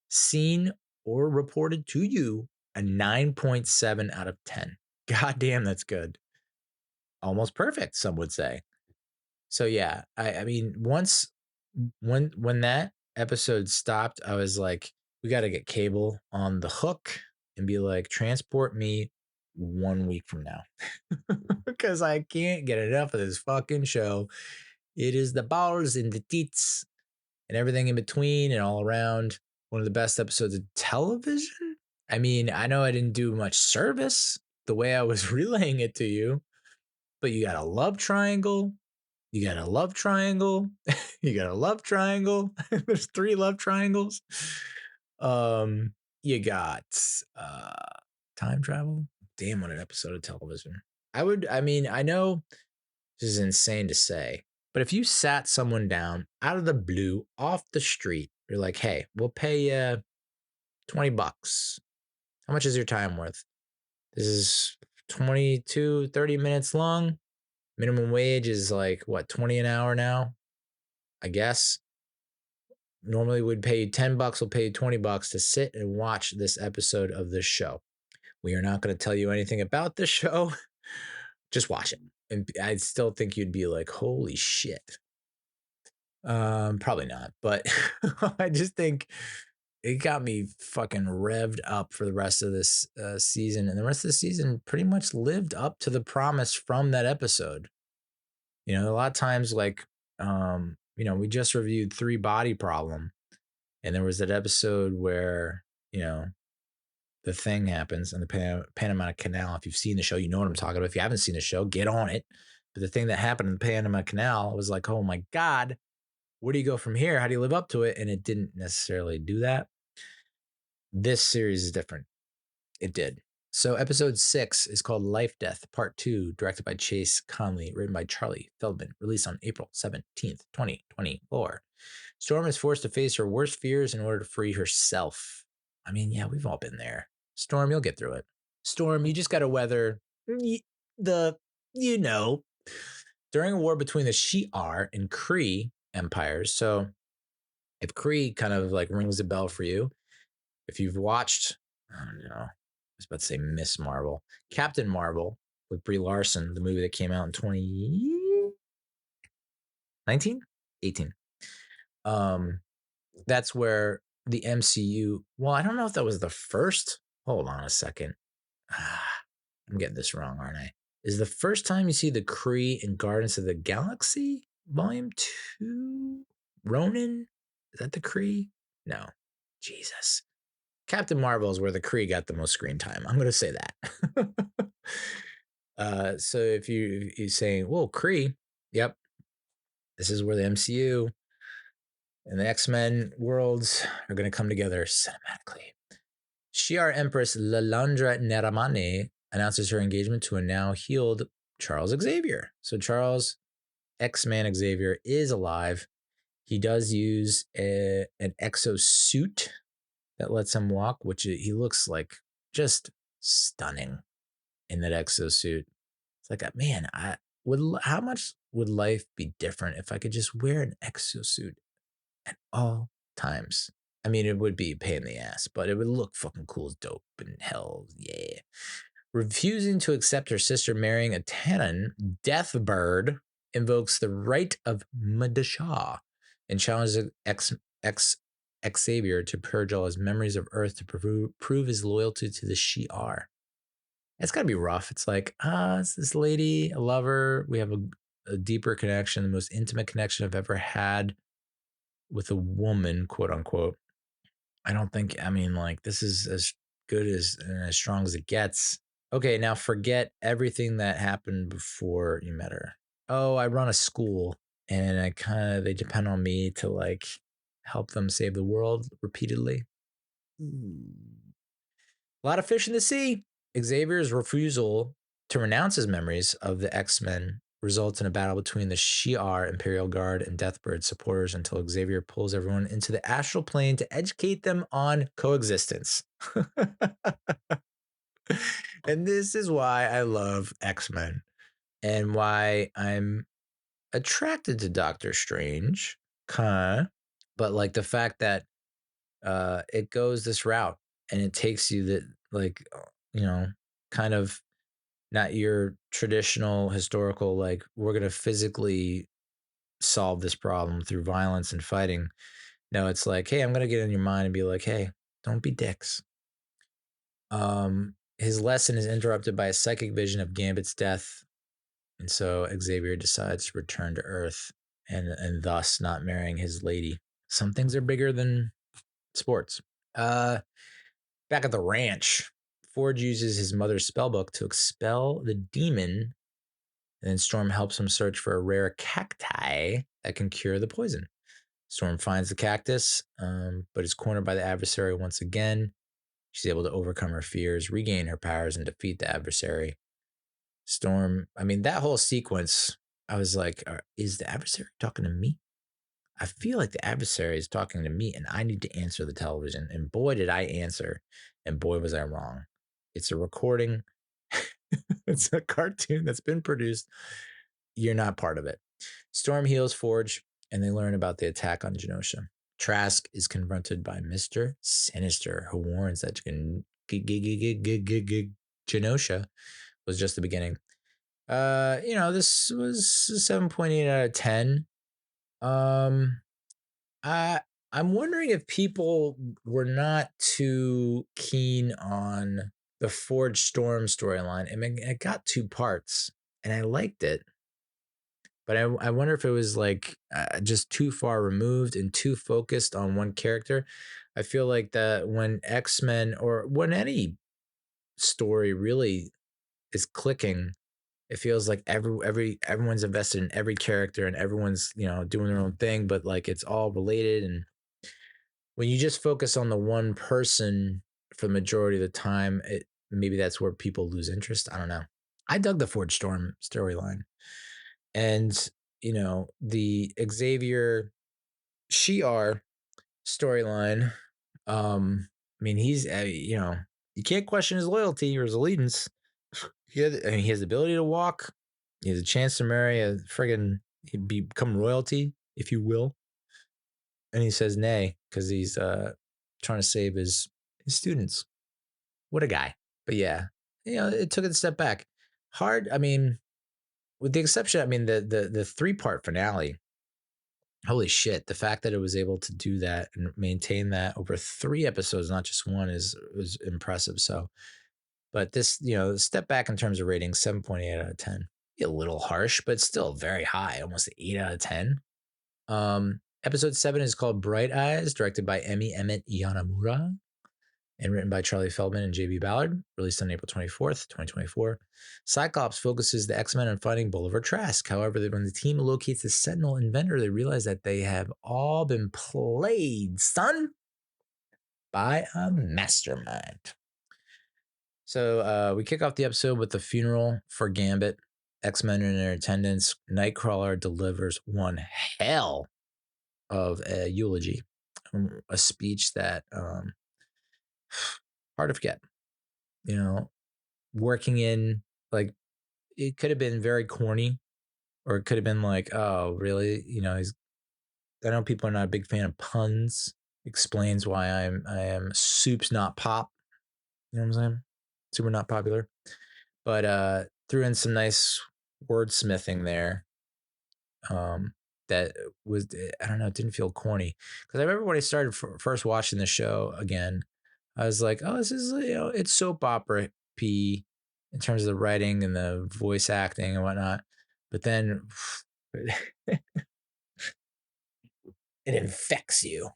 seen or reported to you a 9.7 out of 10. God damn, that's good. Almost perfect, some would say. So yeah, I mean, when that episode stopped, I was like, we got to get Cable on the hook and be like, transport me 1 week from now. Because I can't get enough of this fucking show. It is the balls and the teats and everything in between and all around. One of the best episodes of television. I mean, I know I didn't do much service the way I was relaying it to you, but you got a love triangle. You got a love triangle. You got a love triangle. There's 3 love triangles. You got time travel. Damn, what an episode of television. I know this is insane to say, but if you sat someone down out of the blue off the street, you're like, hey, we'll pay you $20. How much is your time worth? This is 30 minutes long. Minimum wage is like, what, 20 an hour now? I guess. Normally we'd pay you $10. We'll pay you $20 to sit and watch this episode of this show. We are not going to tell you anything about this show. Just watch it. And I still think you'd be like, holy shit. Probably not, but I just think it got me fucking revved up for the rest of this season. And the rest of the season pretty much lived up to the promise from that episode. You know, a lot of times, like, we just reviewed 3 Body Problem. And there was that episode where, the thing happens in the Panama Canal. If you've seen the show, you know what I'm talking about. If you haven't seen the show, get on it. But the thing that happened in the Panama Canal was like, oh my God, where do you go from here? How do you live up to it? And it didn't necessarily do that. This series is different. It did. So episode 6 is called Life Death Part 2, directed by Chase Conley, written by Charlie Feldman, released on April 17th, 2024. Storm is forced to face her worst fears in order to free herself. I mean, yeah, we've all been there. Storm, you'll get through it. Storm, you just got to weather during a war between the Shi'ar and Kree empires. So if Kree kind of like rings a bell for you, if you've watched, I don't know, I was about to say Miss Marvel, Captain Marvel with Brie Larson, the movie that came out in 2019, 18. That's where the MCU, well, I don't know if that was the first. Hold on a second. I'm getting this wrong, aren't I? Is the first time you see the Kree in Guardians of the Galaxy Volume 2? Ronan? Is that the Kree? No. Jesus. Captain Marvel is where the Kree got the most screen time. I'm going to say that. So if you're saying, whoa, Kree, yep, this is where the MCU and the X-Men worlds are going to come together cinematically. Shi'ar Empress Lalandra Neramane announces her engagement to a now healed Charles Xavier. So Charles, X-Man Xavier, is alive. He does use an exosuit that lets him walk, which he looks like just stunning in that exosuit. It's like, man, how much would life be different if I could just wear an exosuit at all times? I mean, it would be a pain in the ass, but it would look fucking cool as dope and hell, yeah. Refusing to accept her sister marrying a Tannen, Deathbird invokes the right of Madasha and challenges Xavier to purge all his memories of Earth to prove his loyalty to the Shi'ar. It's gotta be rough. It's like, it's this lady, I love her. We have a deeper connection, the most intimate connection I've ever had with a woman, quote unquote. I don't think, I mean, like, this is as good as and as strong as it gets. Okay, now forget everything that happened before you met her. Oh, I run a school and they depend on me to like help them save the world repeatedly. A lot of fish in the sea. Xavier's refusal to renounce his memories of the X-Men results in a battle between the Shi'ar Imperial Guard and Deathbird supporters until Xavier pulls everyone into the astral plane to educate them on coexistence. And this is why I love X-Men and why I'm attracted to Doctor Strange. But like the fact that it goes this route and it takes you that, like, kind of not your traditional historical, like, we're going to physically solve this problem through violence and fighting. No, it's like, hey, I'm going to get in your mind and be like, hey, don't be dicks. His lesson is interrupted by a psychic vision of Gambit's death. And so Xavier decides to return to Earth and thus not marrying his lady. Some things are bigger than sports. Back at the ranch, Forge uses his mother's spellbook to expel the demon, and then Storm helps him search for a rare cacti that can cure the poison. Storm finds the cactus, but is cornered by the adversary once again. She's able to overcome her fears, regain her powers, and defeat the adversary. Storm, I mean, that whole sequence, I was like, is the adversary talking to me? I feel like the adversary is talking to me and I need to answer the television. And boy, did I answer. And boy, was I wrong. It's a recording. It's a cartoon that's been produced. You're not part of it. Storm heals Forge and they learn about the attack on Genosha. Trask is confronted by Mr. Sinister, who warns that Genosha was just the beginning. This was 7.8 out of 10. I'm wondering if people were not too keen on the Forge Storm storyline. I mean, it got 2 parts, and I liked it. But I wonder if it was like just too far removed and too focused on one character. I feel like that when X-Men or when any story really is clicking, It feels like everyone's invested in every character and everyone's, doing their own thing, but like it's all related. And when you just focus on the one person for the majority of the time, maybe that's where people lose interest. I don't know. I dug the Ford Storm storyline, and the Xavier Shi'ar storyline. I mean, he's you can't question his loyalty or his allegiance. He has the ability to walk. He has a chance to marry a friggin' become royalty, if you will. And he says nay because he's trying to save his students. What a guy. But yeah, it took it a step back. Hard. I mean, with the exception, I mean, the 3-part finale. Holy shit! The fact that it was able to do that and maintain that over 3 episodes, not just one, was impressive. So, but this, step back in terms of ratings, 7.8 out of 10. A little harsh, but still very high, almost 8 out of 10. Episode 7 is called Bright Eyes, directed by Emi Emmett Yanamura and written by Charlie Feldman and J.B. Ballard, released on April 24th, 2024. Cyclops focuses the X-Men on finding Bolivar Trask. However, when the team locates the Sentinel inventor, they realize that they have all been played, son, by a mastermind. So we kick off the episode with the funeral for Gambit. X-Men are in their attendance. Nightcrawler delivers one hell of a eulogy, a speech that hard to forget. Working in, like, it could have been very corny, or it could have been like, oh, really? I know people are not a big fan of puns. Explains why I am soup's not pop. You know what I'm saying? Super not popular. But threw in some nice wordsmithing there. That was, I don't know, it didn't feel corny. Because I remember when I started first watching the show again, I was like, oh, this is, it's soap opera P in terms of the writing and the voice acting and whatnot. But then it infects you.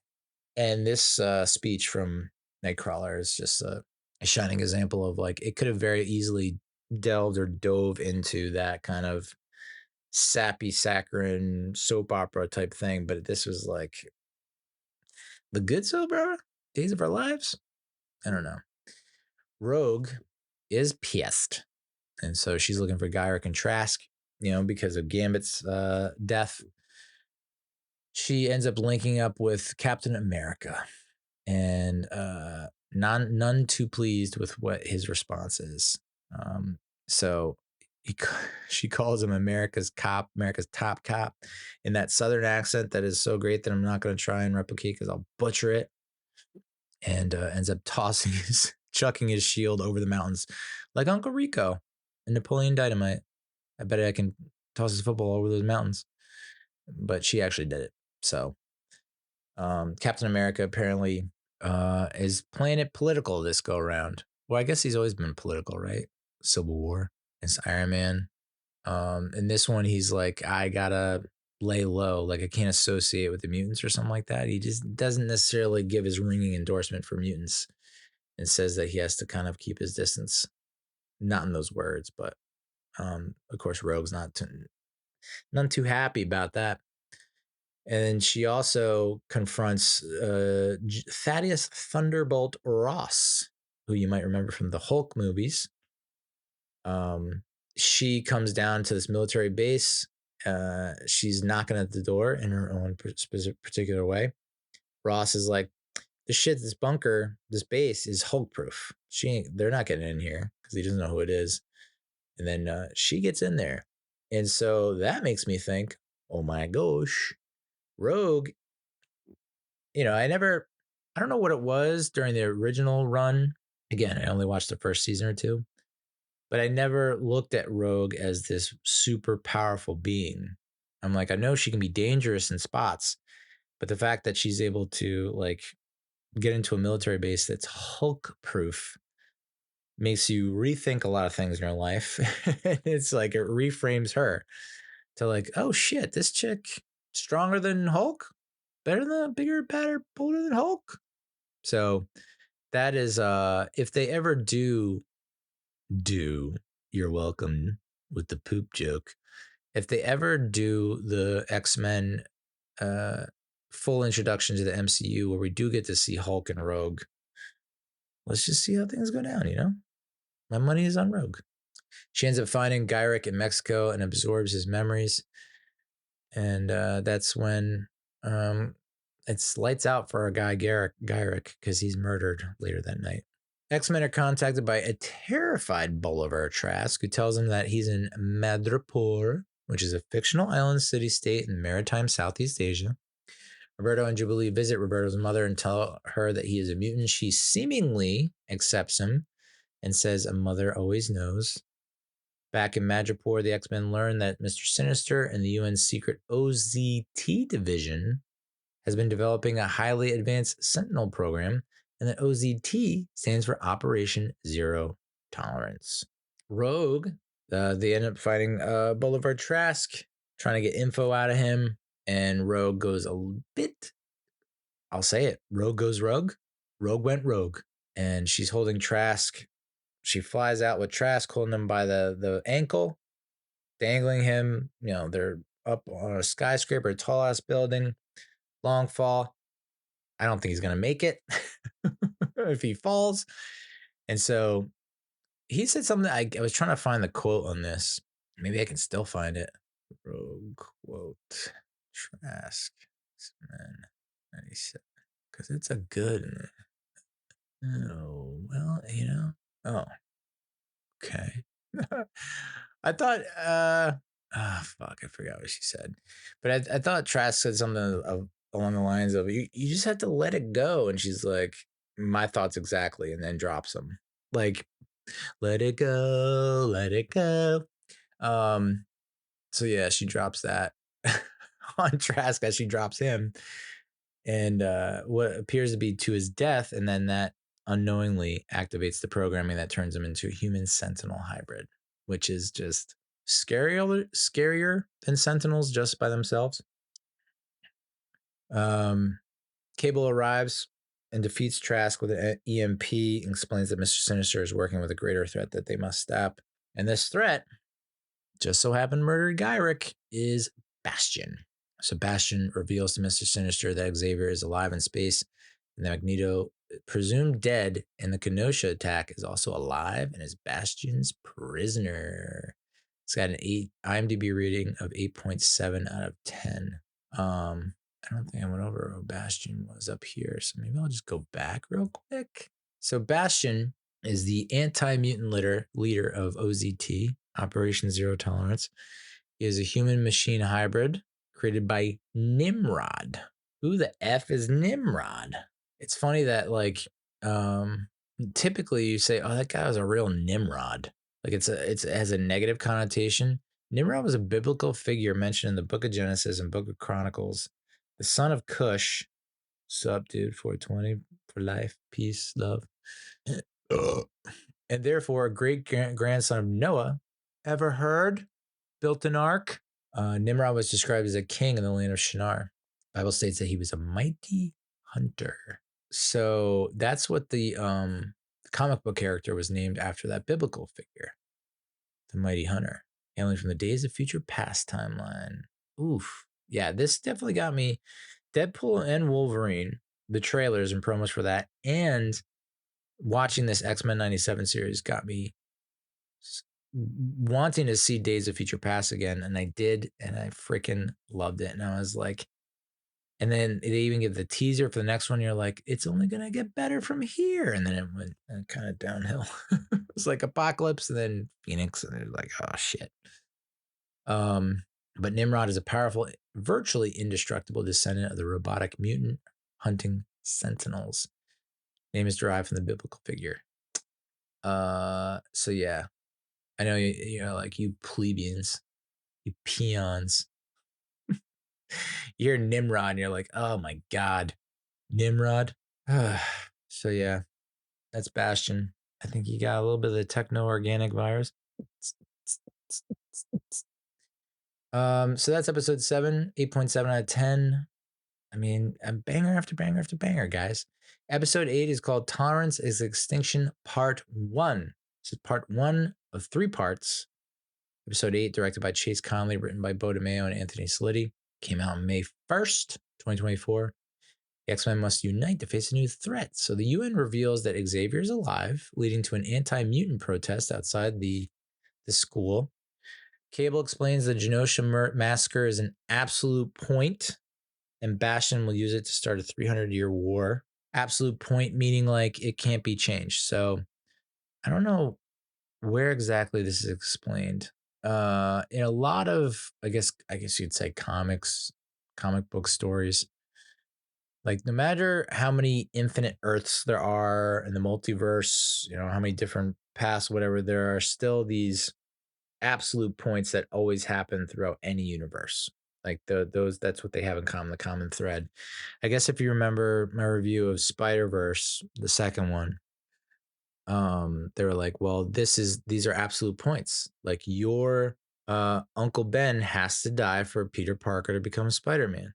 And this speech from Nightcrawler is just a shining example of, like, it could have very easily delved or dove into that kind of sappy, saccharine soap opera type thing. But this was like the good soap opera, Days of Our Lives. I don't know. Rogue is pissed. And so she's looking for Gyrick and Trask, because of Gambit's death. She ends up linking up with Captain America, and none too pleased with what his response is. So she calls him America's cop, America's top cop, in that Southern accent that is so great that I'm not going to try and replicate because I'll butcher it. And ends up chucking his shield over the mountains like Uncle Rico and Napoleon Dynamite. I bet I can toss his football over those mountains. But she actually did it. So Captain America apparently is playing it political this go around. Well, I guess he's always been political, right? Civil War. It's Iron Man. In this one, he's like, I gotta lay low. Like, I can't associate with the mutants or something like that. He just doesn't necessarily give his ringing endorsement for mutants and says that he has to kind of keep his distance. Not in those words, but of course, Rogue's none too happy about that. And she also confronts Thaddeus Thunderbolt Ross, who you might remember from the Hulk movies. She comes down to this military base. She's knocking at the door in her own particular way. Ross is like, this bunker, this base is Hulk proof. They're not getting in here because he doesn't know who it is. And then she gets in there. And so that makes me think, oh my gosh, Rogue, I don't know what it was during the original run. Again, I only watched the first season or two, but I never looked at Rogue as this super powerful being. I'm like, I know she can be dangerous in spots, but the fact that she's able to, like, get into a military base that's Hulk proof makes you rethink a lot of things in your life. It's like, it reframes her to like, oh shit, this chick stronger than Hulk, better than, bigger, better, bolder than Hulk. So that is, if they ever do, you're welcome, with the poop joke. If they ever do the X-Men full introduction to the MCU where we do get to see Hulk and Rogue, let's just see how things go down, you know? My money is on Rogue. She ends up finding Gyrick in Mexico and absorbs his memories. And that's when it's lights out for our guy Gyrick because he's murdered later that night. X-Men are contacted by a terrified Bolivar Trask who tells them that he's in Madripoor, which is a fictional island city-state in maritime Southeast Asia. Roberto and Jubilee visit Roberto's mother and tell her that he is a mutant. She seemingly accepts him and says a mother always knows. Back in Madripoor, the X-Men learn that Mr. Sinister and the UN's secret OZT division has been developing a highly advanced Sentinel program, and that OZT stands for Operation Zero Tolerance. Rogue, they end up fighting Bolivar Trask, trying to get info out of him, and Rogue goes a bit, I'll say it, Rogue goes rogue. Rogue went rogue, and she's holding Trask. She flies out with Trask holding him by the ankle, dangling him. You know, they're up on a skyscraper, a tall-ass building, long fall. I don't think he's going to make it if he falls. And so he said something. I was trying to find the quote on this. Maybe I can still find it. Rogue quote. Trask. Man. 97. Because it's a good. Oh, well, you know. Oh. Okay. I thought, fuck, I forgot what she said. But I thought Trask said something along the lines of, you just have to let it go. And she's like, my thoughts exactly. And then drops them. Like, let it go, let it go. So yeah, she drops that on Trask as she drops him. And what appears to be to his death. And then that unknowingly activates the programming that turns him into a human sentinel hybrid, which is just scarier than sentinels just by themselves. Cable arrives and defeats Trask with an EMP and explains that Mr. Sinister is working with a greater threat that they must stop. And this threat, just so happened murdered Gyrick, is Bastion. So Bastion reveals to Mr. Sinister that Xavier is alive in space and that Magneto, presumed dead in the Kenosha attack, is also alive and is Bastion's prisoner. It's got an IMDb rating of 8.7 out of 10. I don't think I went over who Bastion was up here, so maybe I'll just go back real quick. So Bastion is the anti-mutant leader of OZT, Operation Zero Tolerance. He is a human-machine hybrid created by Nimrod. Who the F is Nimrod? It's funny that, like, typically you say, oh, that guy was a real Nimrod. Like, it has a negative connotation. Nimrod was a biblical figure mentioned in the Book of Genesis and Book of Chronicles. The son of Cush. Sup, dude, 420 for life, peace, love. And therefore, a great grandson of Noah. Ever heard? Built an ark. Nimrod was described as a king in the land of Shinar. The Bible states that he was a mighty hunter. So that's what the comic book character was named after, that biblical figure, the mighty hunter, hailing from the Days of Future Past timeline. Oof. Yeah, this definitely got me. Deadpool and Wolverine, the trailers and promos for that, and watching this X-Men 97 series got me wanting to see Days of Future Past again. And I did, and I freaking loved it. And I was like, and then they even give the teaser for the next one. You're like, it's only going to get better from here. And then it went kind of downhill. It was like Apocalypse and then Phoenix. And they're like, oh, shit. But Nimrod is a powerful, virtually indestructible descendant of the robotic mutant hunting sentinels. Name is derived from the biblical figure. So yeah, I know you know, like, you plebeians, you peons. You hear Nimrod and you're like, oh my God, Nimrod. So yeah, that's Bastion. I think he got a little bit of the techno-organic virus. So that's episode 7, 8.7 out of 10. I mean, a banger after banger after banger, guys. Episode 8 is called Tolerance is Extinction Part 1. This is part 1 of 3 parts. Episode 8, directed by Chase Conley, written by Bo DeMeo and Anthony Salitti, came out on May 1st, 2024. The X-Men must unite to face a new threat. So the UN reveals that Xavier is alive, leading to an anti-mutant protest outside the school. Cable explains the Genosha massacre is an absolute point, and Bastion will use it to start a 300-year war. Absolute point meaning like it can't be changed. So I don't know where exactly this is explained. In a lot of, I guess you'd say comic book stories, like no matter how many infinite Earths there are in the multiverse, how many different paths, whatever, there are still these absolute points that always happen throughout any universe. Like that's what they have in common, the common thread. I guess if you remember my review of Spider-Verse, the second one, they were like, well, these are absolute points. Like your Uncle Ben has to die for Peter Parker to become Spider-Man.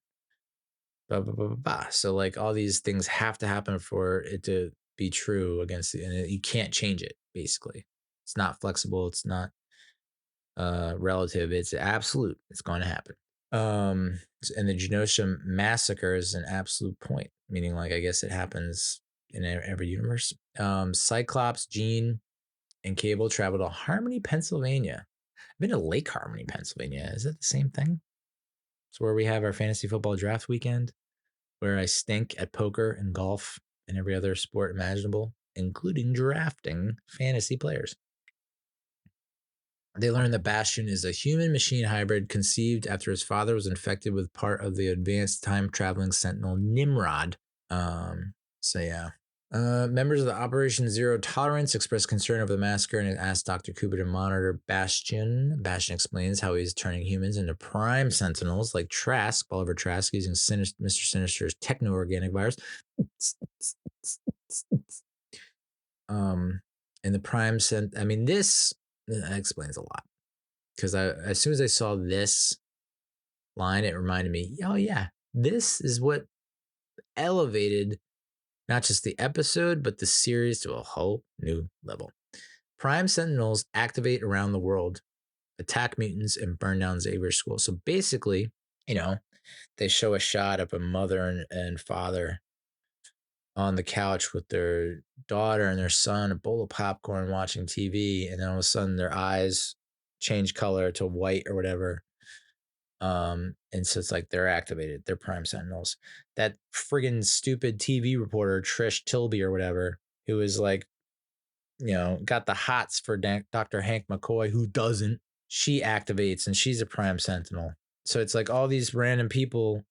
Blah, blah, blah, blah, blah. So like all these things have to happen for it to be true and you can't change it, basically. It's not flexible, it's not relative, it's absolute. It's going to happen. And the Genosha massacre is an absolute point, meaning like I guess it happens in every universe. Cyclops, Jean, and Cable travel to Harmony, Pennsylvania. I've been to Lake Harmony, Pennsylvania. Is that the same thing? It's where we have our fantasy football draft weekend, where I stink at poker and golf and every other sport imaginable, including drafting fantasy players. They learn that Bastion is a human-machine hybrid conceived after his father was infected with part of the advanced time-traveling sentinel Nimrod. Members of the Operation Zero Tolerance express concern over the massacre and ask Dr. Cooper to monitor Bastion. Bastion explains how he's turning humans into prime sentinels like Trask, Oliver Trask, using Mr. Sinister's techno-organic virus. And the prime this explains a lot, because as soon as I saw this line, it reminded me, oh yeah, this is what elevated not just the episode, but the series to a whole new level. Prime Sentinels activate around the world, attack mutants, and burn down Xavier's school. So basically, they show a shot of a mother and father on the couch with their daughter and their son, a bowl of popcorn, watching TV, and then all of a sudden their eyes change color to white or whatever. And so it's like they're activated, they're Prime Sentinels. That friggin' stupid TV reporter Trish Tilby or whatever, who is like, got the hots for Dr. Hank McCoy, who doesn't, she activates and she's a Prime Sentinel. So it's like all these random people,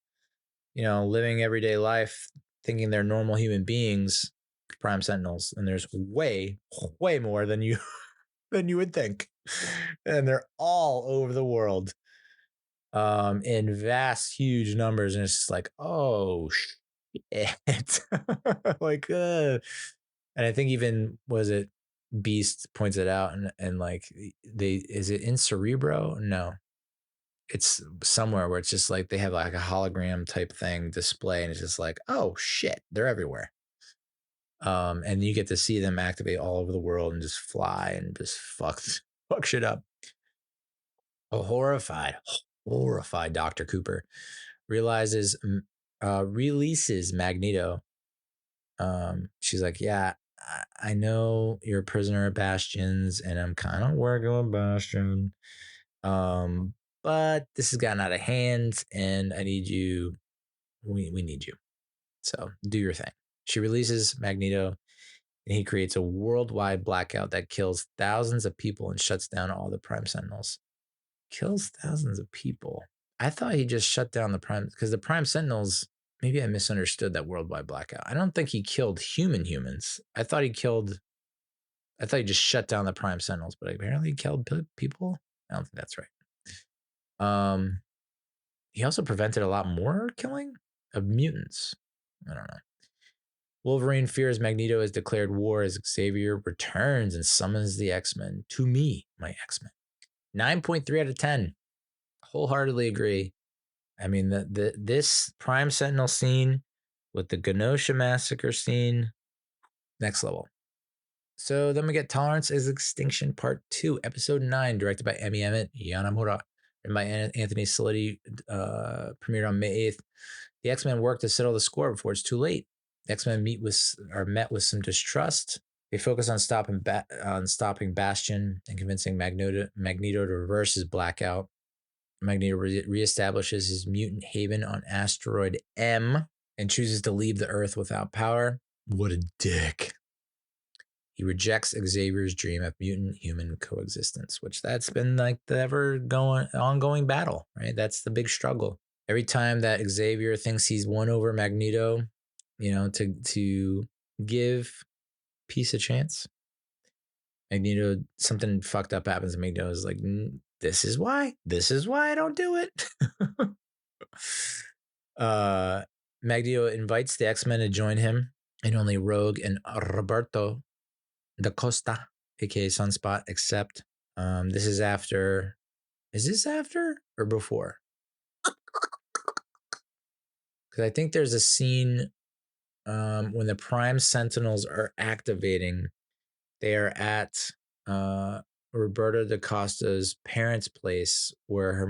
living everyday life thinking they're normal human beings, Prime Sentinels, and there's way more than you would think, and they're all over the world, in vast, huge numbers, and it's just like, oh shit, like, and I think even Beast points it out, and like is it in Cerebro? No. It's somewhere where it's just like they have like a hologram type thing display, and it's just like, oh shit, they're everywhere. And you get to see them activate all over the world and just fly and just fuck shit up. A horrified Dr. Cooper releases Magneto. She's like, yeah, I know you're a prisoner at Bastion's, and I'm kind of working with Bastion. But this has gotten out of hand, and I need you. We need you. So do your thing. She releases Magneto, and he creates a worldwide blackout that kills thousands of people and shuts down all the Prime Sentinels. Kills thousands of people. I thought he just shut down the Prime, because the Prime Sentinels, maybe I misunderstood that worldwide blackout. I don't think he killed humans. I thought he just shut down the Prime Sentinels, but apparently he killed people. I don't think that's right. He also prevented a lot more killing of mutants. I don't know. Wolverine fears Magneto has declared war as Xavier returns and summons the X-Men. To me, my X-Men. 9.3 out of 10. Wholeheartedly agree. I mean, this Prime Sentinel scene with the Genosha massacre scene, next level. So then we get Tolerance is Extinction Part 2, Episode 9, directed by Emi Emmett Yanamura, and by Anthony Salitti, premiered on May 8th. The X-Men work to settle the score before it's too late. The X-Men met with some distrust. They focus on stopping Bastion and convincing Magneto to reverse his blackout. Magneto reestablishes his mutant haven on asteroid M and chooses to leave the Earth without power. What a dick. He rejects Xavier's dream of mutant-human coexistence, which that's been like the ongoing battle, right? That's the big struggle. Every time that Xavier thinks he's won over Magneto, to give peace a chance, Magneto, something fucked up happens, and Magneto's like, this is why I don't do it. Magneto invites the X-Men to join him, and only Rogue and Roberto da Costa, aka Sunspot, accept. This is after. Is this after or before? Because I think there's a scene when the Prime Sentinels are activating. They are at Roberto da Costa's parents' place, where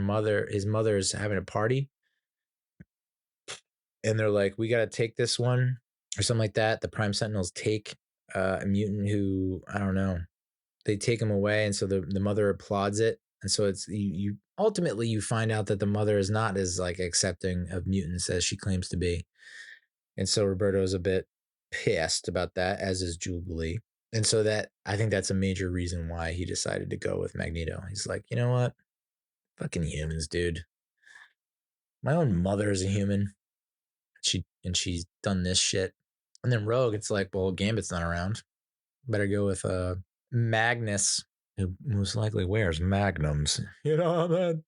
his mother is having a party, and they're like, "We got to take this one," or something like that. The Prime Sentinels take a mutant who, I don't know, they take him away, and so the mother applauds it, and so it's you ultimately you find out that the mother is not as like accepting of mutants as she claims to be, and so Roberto is a bit pissed about that, as is Jubilee, and so that I think that's a major reason why he decided to go with Magneto. He's like, you know what, fucking humans, dude. My own mother is a human. She's done this shit, and then Rogue, it's like, well, Gambit's not around. Better go with Magnus, who most likely wears magnums. You know what I mean?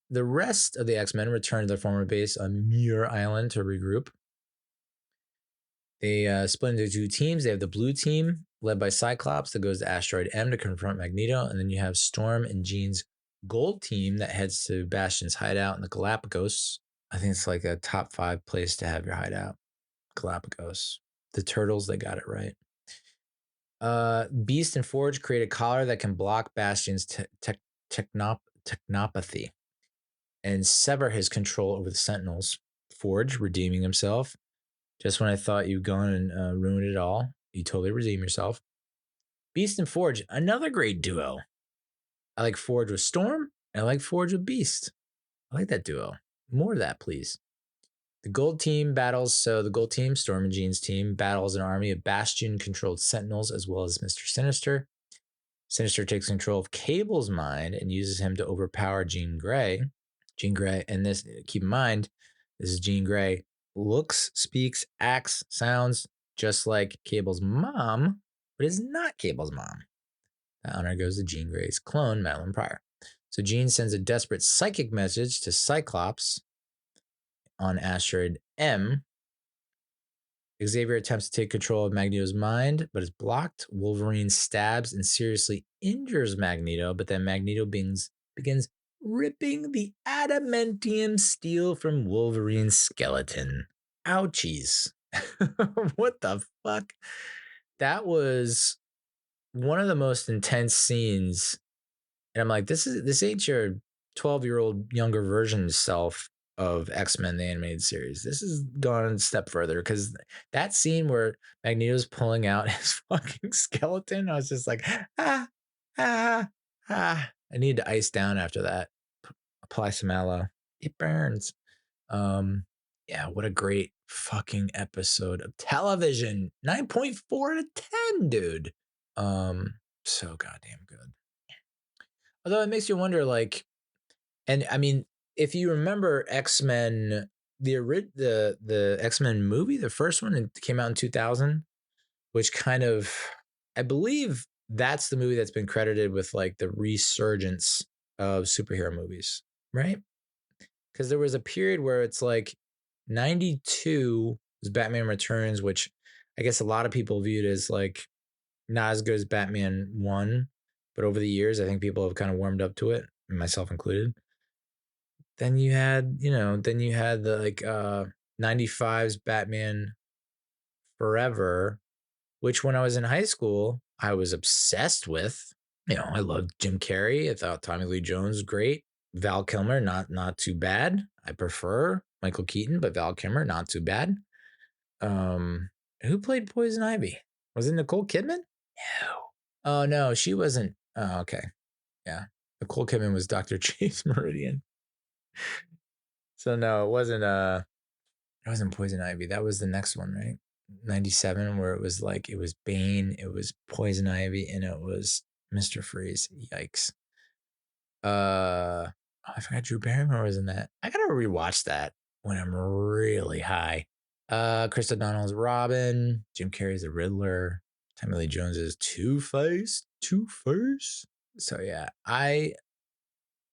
The rest of the X-Men return to their former base on Muir Island to regroup. They split into two teams. They have the blue team, led by Cyclops, that goes to Asteroid M to confront Magneto. And then you have Storm and Jean's gold team that heads to Bastion's hideout in the Galapagos. I think it's like a top 5 place to have your hideout. Galapagos. The turtles, they got it right. Beast and Forge create a collar that can block Bastion's technopathy and sever his control over the Sentinels. Forge redeeming himself. Just when I thought you'd gone and ruined it all, you totally redeem yourself. Beast and Forge, another great duo. I like Forge with Storm, and I like Forge with Beast. I like that duo. More of that, please. The gold team battles, so the gold team, Storm and Jean's team, battles an army of Bastion-controlled Sentinels as well as Mr. Sinister. Sinister takes control of Cable's mind and uses him to overpower Jean Grey. Jean Grey, and this, keep in mind, this is Jean Grey, looks, speaks, acts, sounds just like Cable's mom, but is not Cable's mom. The honor goes to Jean Grey's clone, Madeline Pryor. So Jean sends a desperate psychic message to Cyclops on asteroid M. Xavier attempts to take control of Magneto's mind, but is blocked. Wolverine stabs and seriously injures Magneto, but then Magneto begins ripping the adamantium steel from Wolverine's skeleton. Ouchies. What the fuck? That was one of the most intense scenes. And I'm like, this ain't your 12-year-old younger version self of X-Men the animated series. This has gone a step further, because that scene where Magneto's pulling out his fucking skeleton, I was just like, I need to ice down after that. Apply some aloe. It burns. Yeah, what a great fucking episode of television. 9.4 out of 10, dude. So goddamn good. Although it makes you wonder, like, and I mean, if you remember X-Men, the X-Men movie, the first one, it came out in 2000, which kind of, I believe that's the movie that's been credited with like the resurgence of superhero movies, right? Because there was a period where it's like 92 was Batman Returns, which I guess a lot of people viewed as like not as good as Batman 1, but over the years, I think people have kind of warmed up to it, myself included. Then you had the like 95's Batman Forever, which when I was in high school, I was obsessed with. I loved Jim Carrey. I thought Tommy Lee Jones was great. Val Kilmer, not too bad. I prefer Michael Keaton, but Val Kilmer, not too bad. Who played Poison Ivy? Was it Nicole Kidman? No. Oh no, she wasn't. Oh, okay. Yeah. Nicole Kidman was Dr. Chase Meridian. So no, it wasn't Poison Ivy. That was the next one, right? 97, where it was Bane, it was Poison Ivy, and it was Mr. Freeze. Yikes. I forgot Drew Barrymore was in that. I gotta rewatch that when I'm really high. Chris O'Donnell's Robin, Jim Carrey's the Riddler, Tommy Lee Jones is Two-Face. So yeah, I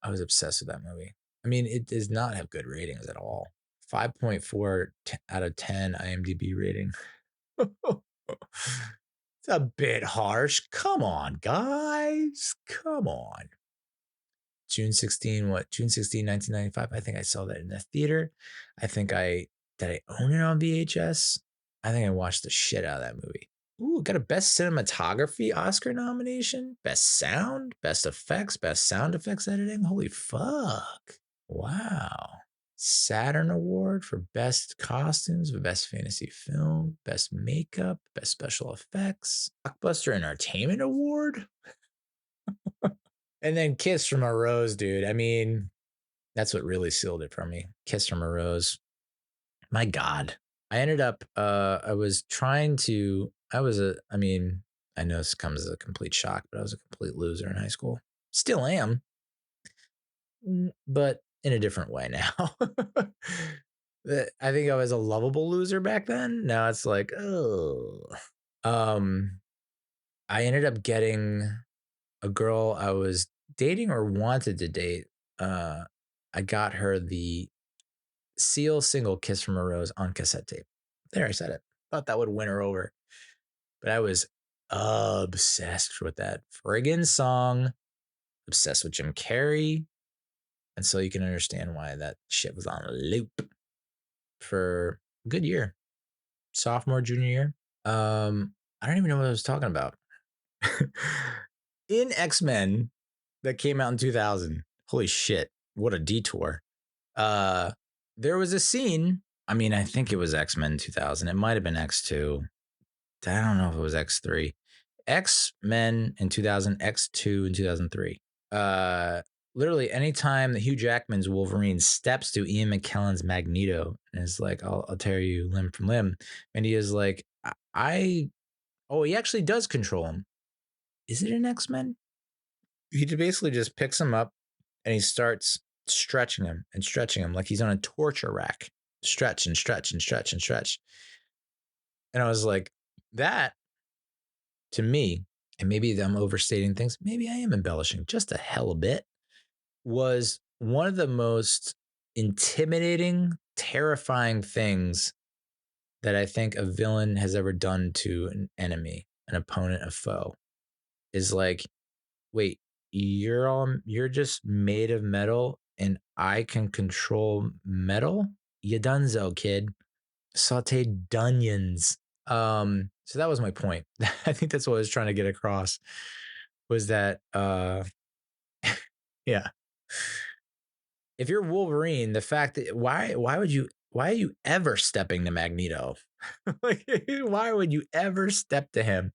was obsessed with that movie. I mean, it does not have good ratings at all. 5.4 out of 10 IMDb rating. It's a bit harsh. Come on, guys. Come on. June 16, 1995. I think I saw that in the theater. Did I own it on VHS? I think I watched the shit out of that movie. Ooh, got a best cinematography Oscar nomination, best sound, best effects, best sound effects editing. Holy fuck. Wow. Saturn Award for best costumes, best fantasy film, best makeup, best special effects, Blockbuster Entertainment Award. And then Kiss from a Rose, dude. I mean, that's what really sealed it for me. Kiss from a Rose. My God. I ended up, I know this comes as a complete shock, but I was a complete loser in high school. Still am, but in a different way now. I think I was a lovable loser back then. Now it's like, oh. I ended up getting a girl I was dating or wanted to date. I got her the Seal single Kiss from a Rose on cassette tape. There, I said it. Thought that would win her over. But I was obsessed with that friggin' song, obsessed with Jim Carrey. And so you can understand why that shit was on loop for a good year. Sophomore, junior year. I don't even know what I was talking about. In X-Men that came out in 2000. Holy shit. What a detour. There was a scene. I mean, I think it was X-Men 2000. It might have been X2. I don't know if it was X3. X-Men in 2000, X2 in 2003. Literally anytime that Hugh Jackman's Wolverine steps to Ian McKellen's Magneto and is like, I'll tear you limb from limb. And he is like, he actually does control him. Is it an X-Men? He basically just picks him up and he starts stretching him like he's on a torture rack. Stretch and stretch and stretch and stretch. And I was like, that to me, and maybe I'm overstating things, maybe I am embellishing just a hell of a bit, was one of the most intimidating, terrifying things that I think a villain has ever done to an enemy, an opponent, a foe. Is like, wait, you're just made of metal and I can control metal? You dunzo, kid. Sauteed Dunions. So that was my point. I think that's what I was trying to get across, was that yeah. If you're Wolverine, the fact that why are you ever stepping to Magneto? Like, why would you ever step to him?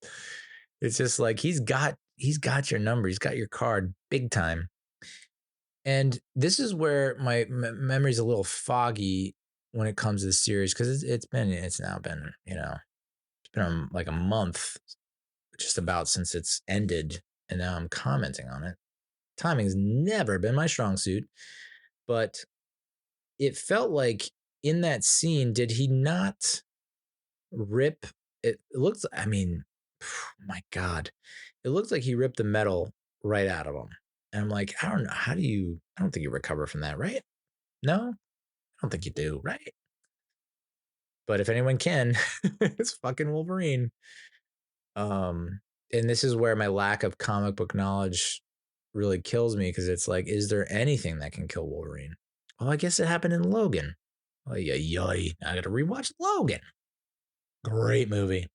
It's just like he's got your number, he's got your card big time. And this is where my memory's a little foggy when it comes to the series, because it's now been, it's been like a month just about since it's ended, and now I'm commenting on it. Timing's never been my strong suit, but it felt like in that scene, did he not rip it? Looks, I mean, my God, it looks like he ripped the metal right out of him. And I'm like, I don't know. I don't think you recover from that, right? No, I don't think you do, right? But if anyone can, it's fucking Wolverine. And this is where my lack of comic book knowledge really kills me, because it's like, is there anything that can kill Wolverine? Well, I guess it happened in Logan. Oh, yeah, I got to rewatch Logan. Great movie.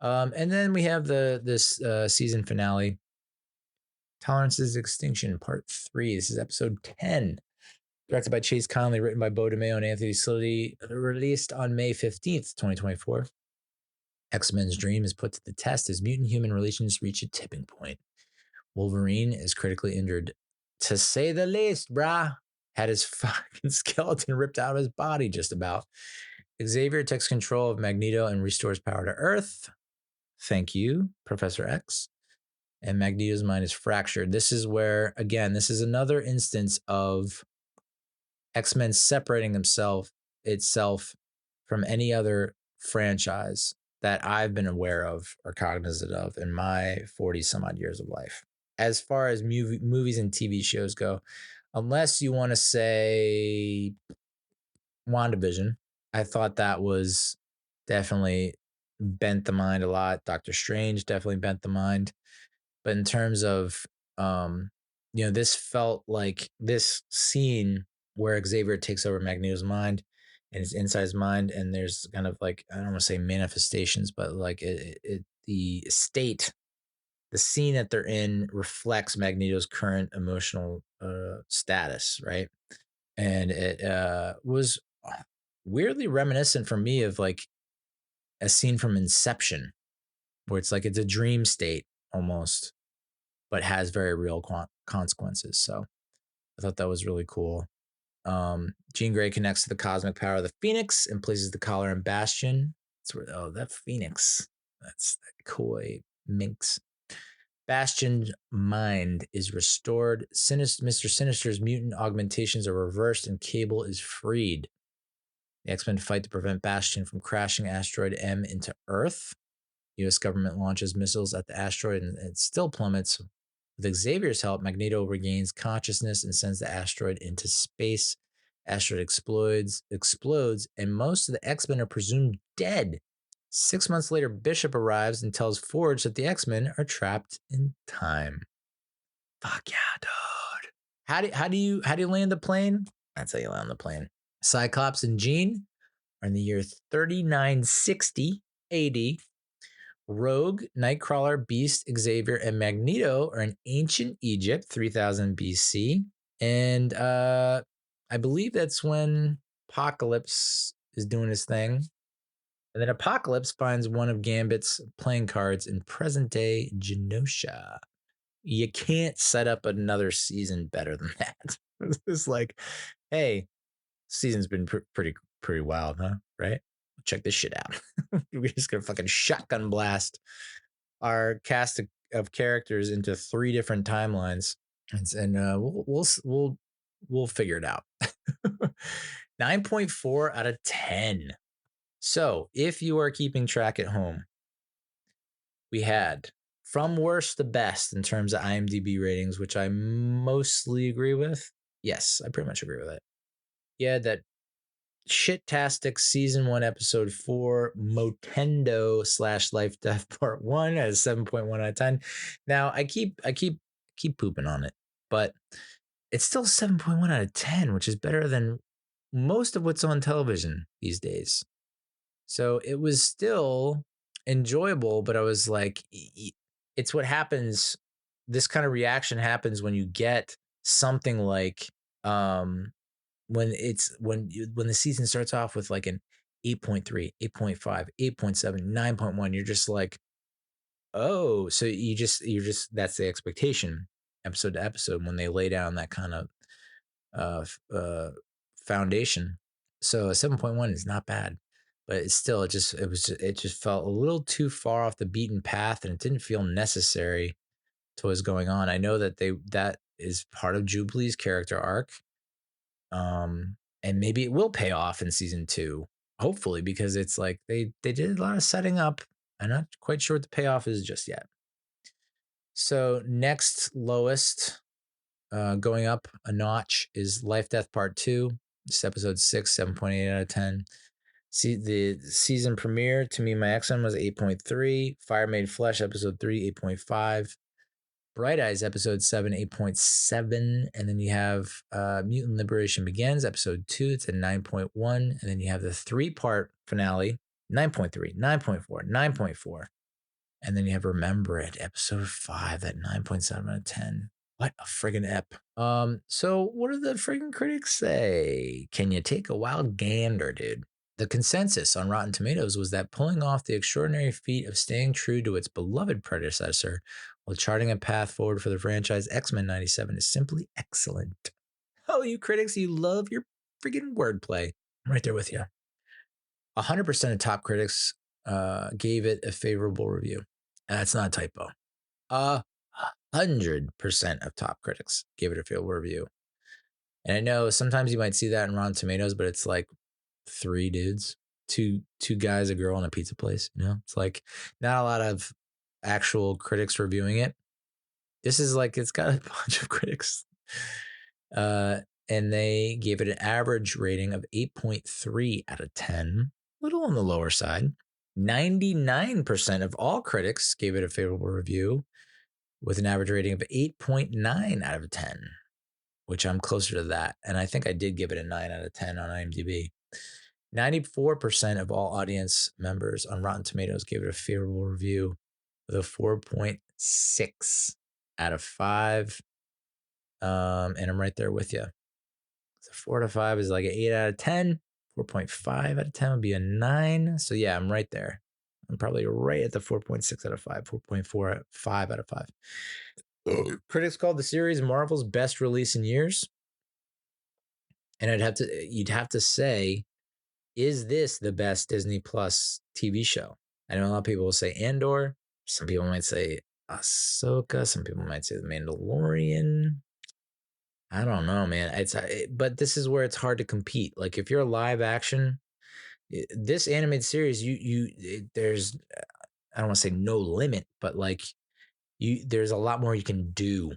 And then we have this season finale, Tolerance's Extinction, Part 3. This is episode 10. Directed by Chase Conley, written by Bo DeMeo and Anthony Sility, released on May 15th, 2024. X-Men's dream is put to the test as mutant-human relations reach a tipping point. Wolverine is critically injured, to say the least, brah. Had his fucking skeleton ripped out of his body just about. Xavier takes control of Magneto and restores power to Earth. Thank you, Professor X. And Magneto's mind is fractured. This is where, again, this is another instance of X-Men separating itself from any other franchise that I've been aware of or cognizant of in my 40 some odd years of life. As far as movies and TV shows go, unless you want to say WandaVision, I thought that was definitely bent the mind a lot. Doctor Strange definitely bent the mind. But in terms of, this felt like this scene where Xavier takes over Magneto's mind and is inside his mind, and there's kind of like, I don't want to say manifestations, but like the scene that they're in reflects Magneto's current emotional status, right? And it was weirdly reminiscent for me of like a scene from Inception, where it's like it's a dream state almost, but has very real consequences. So I thought that was really cool. Jean Grey connects to the cosmic power of the Phoenix and places the collar in Bastion. That's where, that Phoenix, that's that koi minx. Bastion's mind is restored. Mr. Sinister's mutant augmentations are reversed and Cable is freed. The X-Men fight to prevent Bastion from crashing asteroid M into Earth. U.S. government launches missiles at the asteroid and it still plummets. With Xavier's help, Magneto regains consciousness and sends the asteroid into space. Asteroid explodes, and most of the X-Men are presumed dead. 6 months later, Bishop arrives and tells Forge that the X-Men are trapped in time. Fuck yeah, dude. How do you land the plane? That's how you land the plane. Cyclops and Jean are in the year 3960 AD. Rogue, Nightcrawler, Beast, Xavier, and Magneto are in ancient Egypt, 3000 BC. And I believe that's when Apocalypse is doing his thing. And then Apocalypse finds one of Gambit's playing cards in present-day Genosha. You can't set up another season better than that. It's like, hey, season's been pretty wild, huh? Right? Check this shit out. We're just gonna fucking shotgun blast our cast of characters into 3 different timelines, and we'll figure it out. 9.4 out of 10. So if you are keeping track at home, we had from worst to best in terms of IMDb ratings, which I mostly agree with. Yes, I pretty much agree with it. Yeah, that Shit-tastic season 1 episode 4 Motendo / Life Death Part 1 at a 7.1 out of 10. Now I keep pooping on it, but it's still 7.1 out of 10, which is better than most of what's on television these days. So it was still enjoyable, but I was like, it's what happens. This kind of reaction happens when you get something like when the season starts off with like an 8.3, 8.5, 8.7, 9.1, you're just like, oh, so you're just that's the expectation episode to episode when they lay down that kind of foundation. So a 7.1 is not bad, but it's still it just felt a little too far off the beaten path, and it didn't feel necessary to what's going on. I know that that is part of Jubilee's character arc. And maybe it will pay off in season 2, hopefully, because it's like they did a lot of setting up. I'm not quite sure what the payoff is just yet. So next lowest, going up a notch, is Life Death Part 2. It's episode 6, 7.8 out of 10. See, the season premiere to me, my X-Men was 8.3. Fire Made Flesh episode 3, 8.5. Bright Eyes episode 7, 8.7. And then you have Mutant Liberation Begins episode 2. It's a 9.1. And then you have the 3-part finale, 9.3, 9.4, 9.4. And then you have Remember It, episode 5, that 9.7 out of 10. What a friggin' ep. So what do the friggin' critics say? Can you take a wild gander, dude? The consensus on Rotten Tomatoes was that pulling off the extraordinary feat of staying true to its beloved predecessor while charting a path forward for the franchise, X-Men 97 is simply excellent. Oh, you critics, you love your friggin' wordplay. I'm right there with you. 100% of top critics gave it a favorable review. That's not a typo. 100% of top critics gave it a favorable review. And I know sometimes you might see that in Rotten Tomatoes, but it's like 3 dudes, two guys, a girl, and a pizza place. You know, it's like not a lot of actual critics reviewing it. This is like it's got a bunch of critics, and they gave it an average rating of 8.3 out of 10, a little on the lower side. 99% of all critics gave it a favorable review, with an average rating of 8.9 out of 10, which I'm closer to that. And I think I did give it a 9 out of 10 on IMDb. 94% of all audience members on Rotten Tomatoes gave it a favorable review with a 4.6 out of 5. And I'm right there with you. So 4 out of 5 is like an 8 out of 10. 4.5 out of 10 would be a 9. So yeah, I'm right there. I'm probably right at the 4.6 out of 5, 4.4, 5 out of 5. Critics called the series Marvel's best release in years. And you'd have to say, is this the best Disney Plus TV show? I know a lot of people will say Andor. Some people might say Ahsoka. Some people might say The Mandalorian. I don't know, man. But this is where it's hard to compete. Like if you're a live action, this animated series, there's, I don't want to say no limit, but like there's a lot more you can do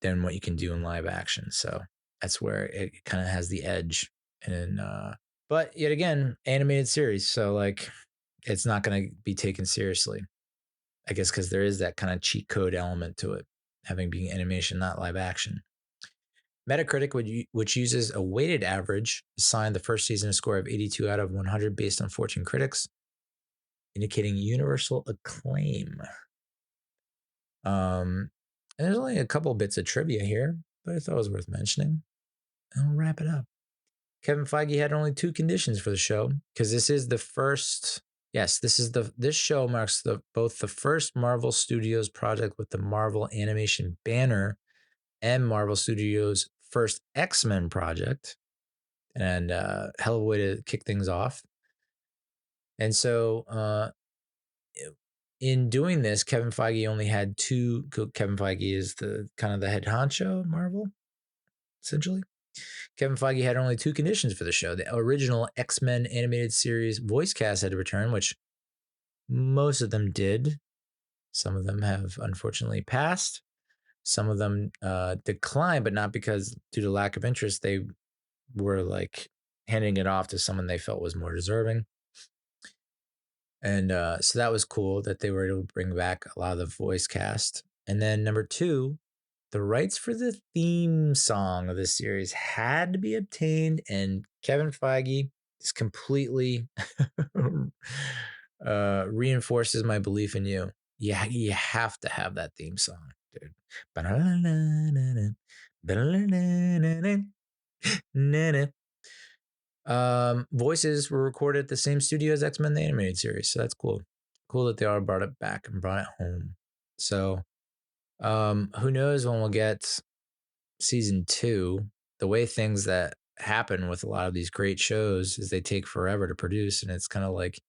than what you can do in live action. So that's where it kind of has the edge. And but yet again, animated series, so like it's not going to be taken seriously, I guess, because there is that kind of cheat code element to it, having being animation, not live action. Metacritic, which uses a weighted average, assigned the first season a score of 82 out of 100 based on 14 critics, indicating universal acclaim. And there's only a couple bits of trivia here, but I thought it was worth mentioning. And we'll wrap it up. Kevin Feige had only 2 conditions for the show, because this is the first. Yes, this show marks both the first Marvel Studios project with the Marvel Animation banner and Marvel Studios' first X-Men project, and hell of a way to kick things off. And so in doing this, Kevin Feige only had 2. Kevin Feige is the kind of the head honcho at Marvel, essentially. Kevin Feige had only 2 conditions for the show. The original X-Men animated series voice cast had to return, which most of them did. Some of them have unfortunately passed. Some of them declined, but not because due to lack of interest. They were like handing it off to someone they felt was more deserving. And so that was cool that they were able to bring back a lot of the voice cast. And then number 2, the rights for the theme song of this series had to be obtained, and Kevin Feige is completely reinforces my belief in you. Yeah, you have to have that theme song, dude. Voices were recorded at the same studio as X-Men the Animated Series, so that's cool. Cool that they all brought it back and brought it home. So who knows when we'll get season 2. The way things that happen with a lot of these great shows is they take forever to produce, and it's kind of like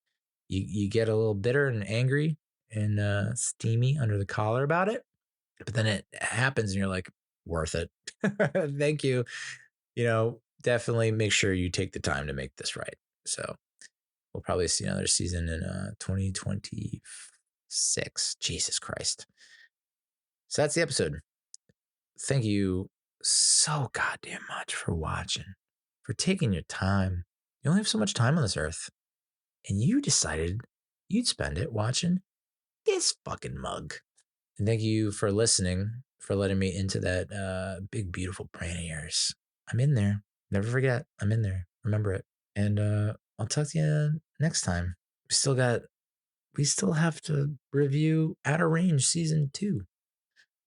you get a little bitter and angry and steamy under the collar about it, but then it happens and you're like, worth it. Thank you. Definitely make sure you take the time to make this right. So we'll probably see another season in 2026. Jesus Christ. So that's the episode. Thank you so goddamn much for watching, for taking your time. You only have so much time on this earth, and you decided you'd spend it watching this fucking mug. And thank you for listening, for letting me into that big, beautiful brain of yours. I'm in there. Never forget, I'm in there. Remember it. And I'll talk to you next time. We still got we still have to review Outer Range Season 2.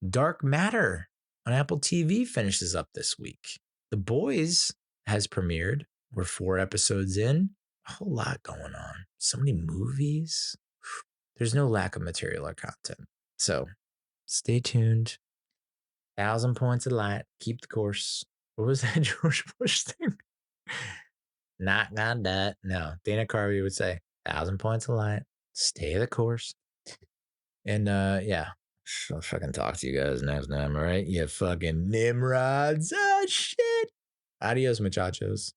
Dark Matter on Apple TV finishes up this week. The Boys has premiered. We're 4 episodes in. A whole lot going on. So many movies. There's no lack of material or content. So stay tuned. 1,000 points of light. Keep the course. What was that George Bush thing? Not gonna die. No, Dana Carvey would say 1,000 points of light. Stay the course. And yeah, I'll fucking talk to you guys next time, all right? You fucking Nimrods. Oh, shit. Adios, muchachos.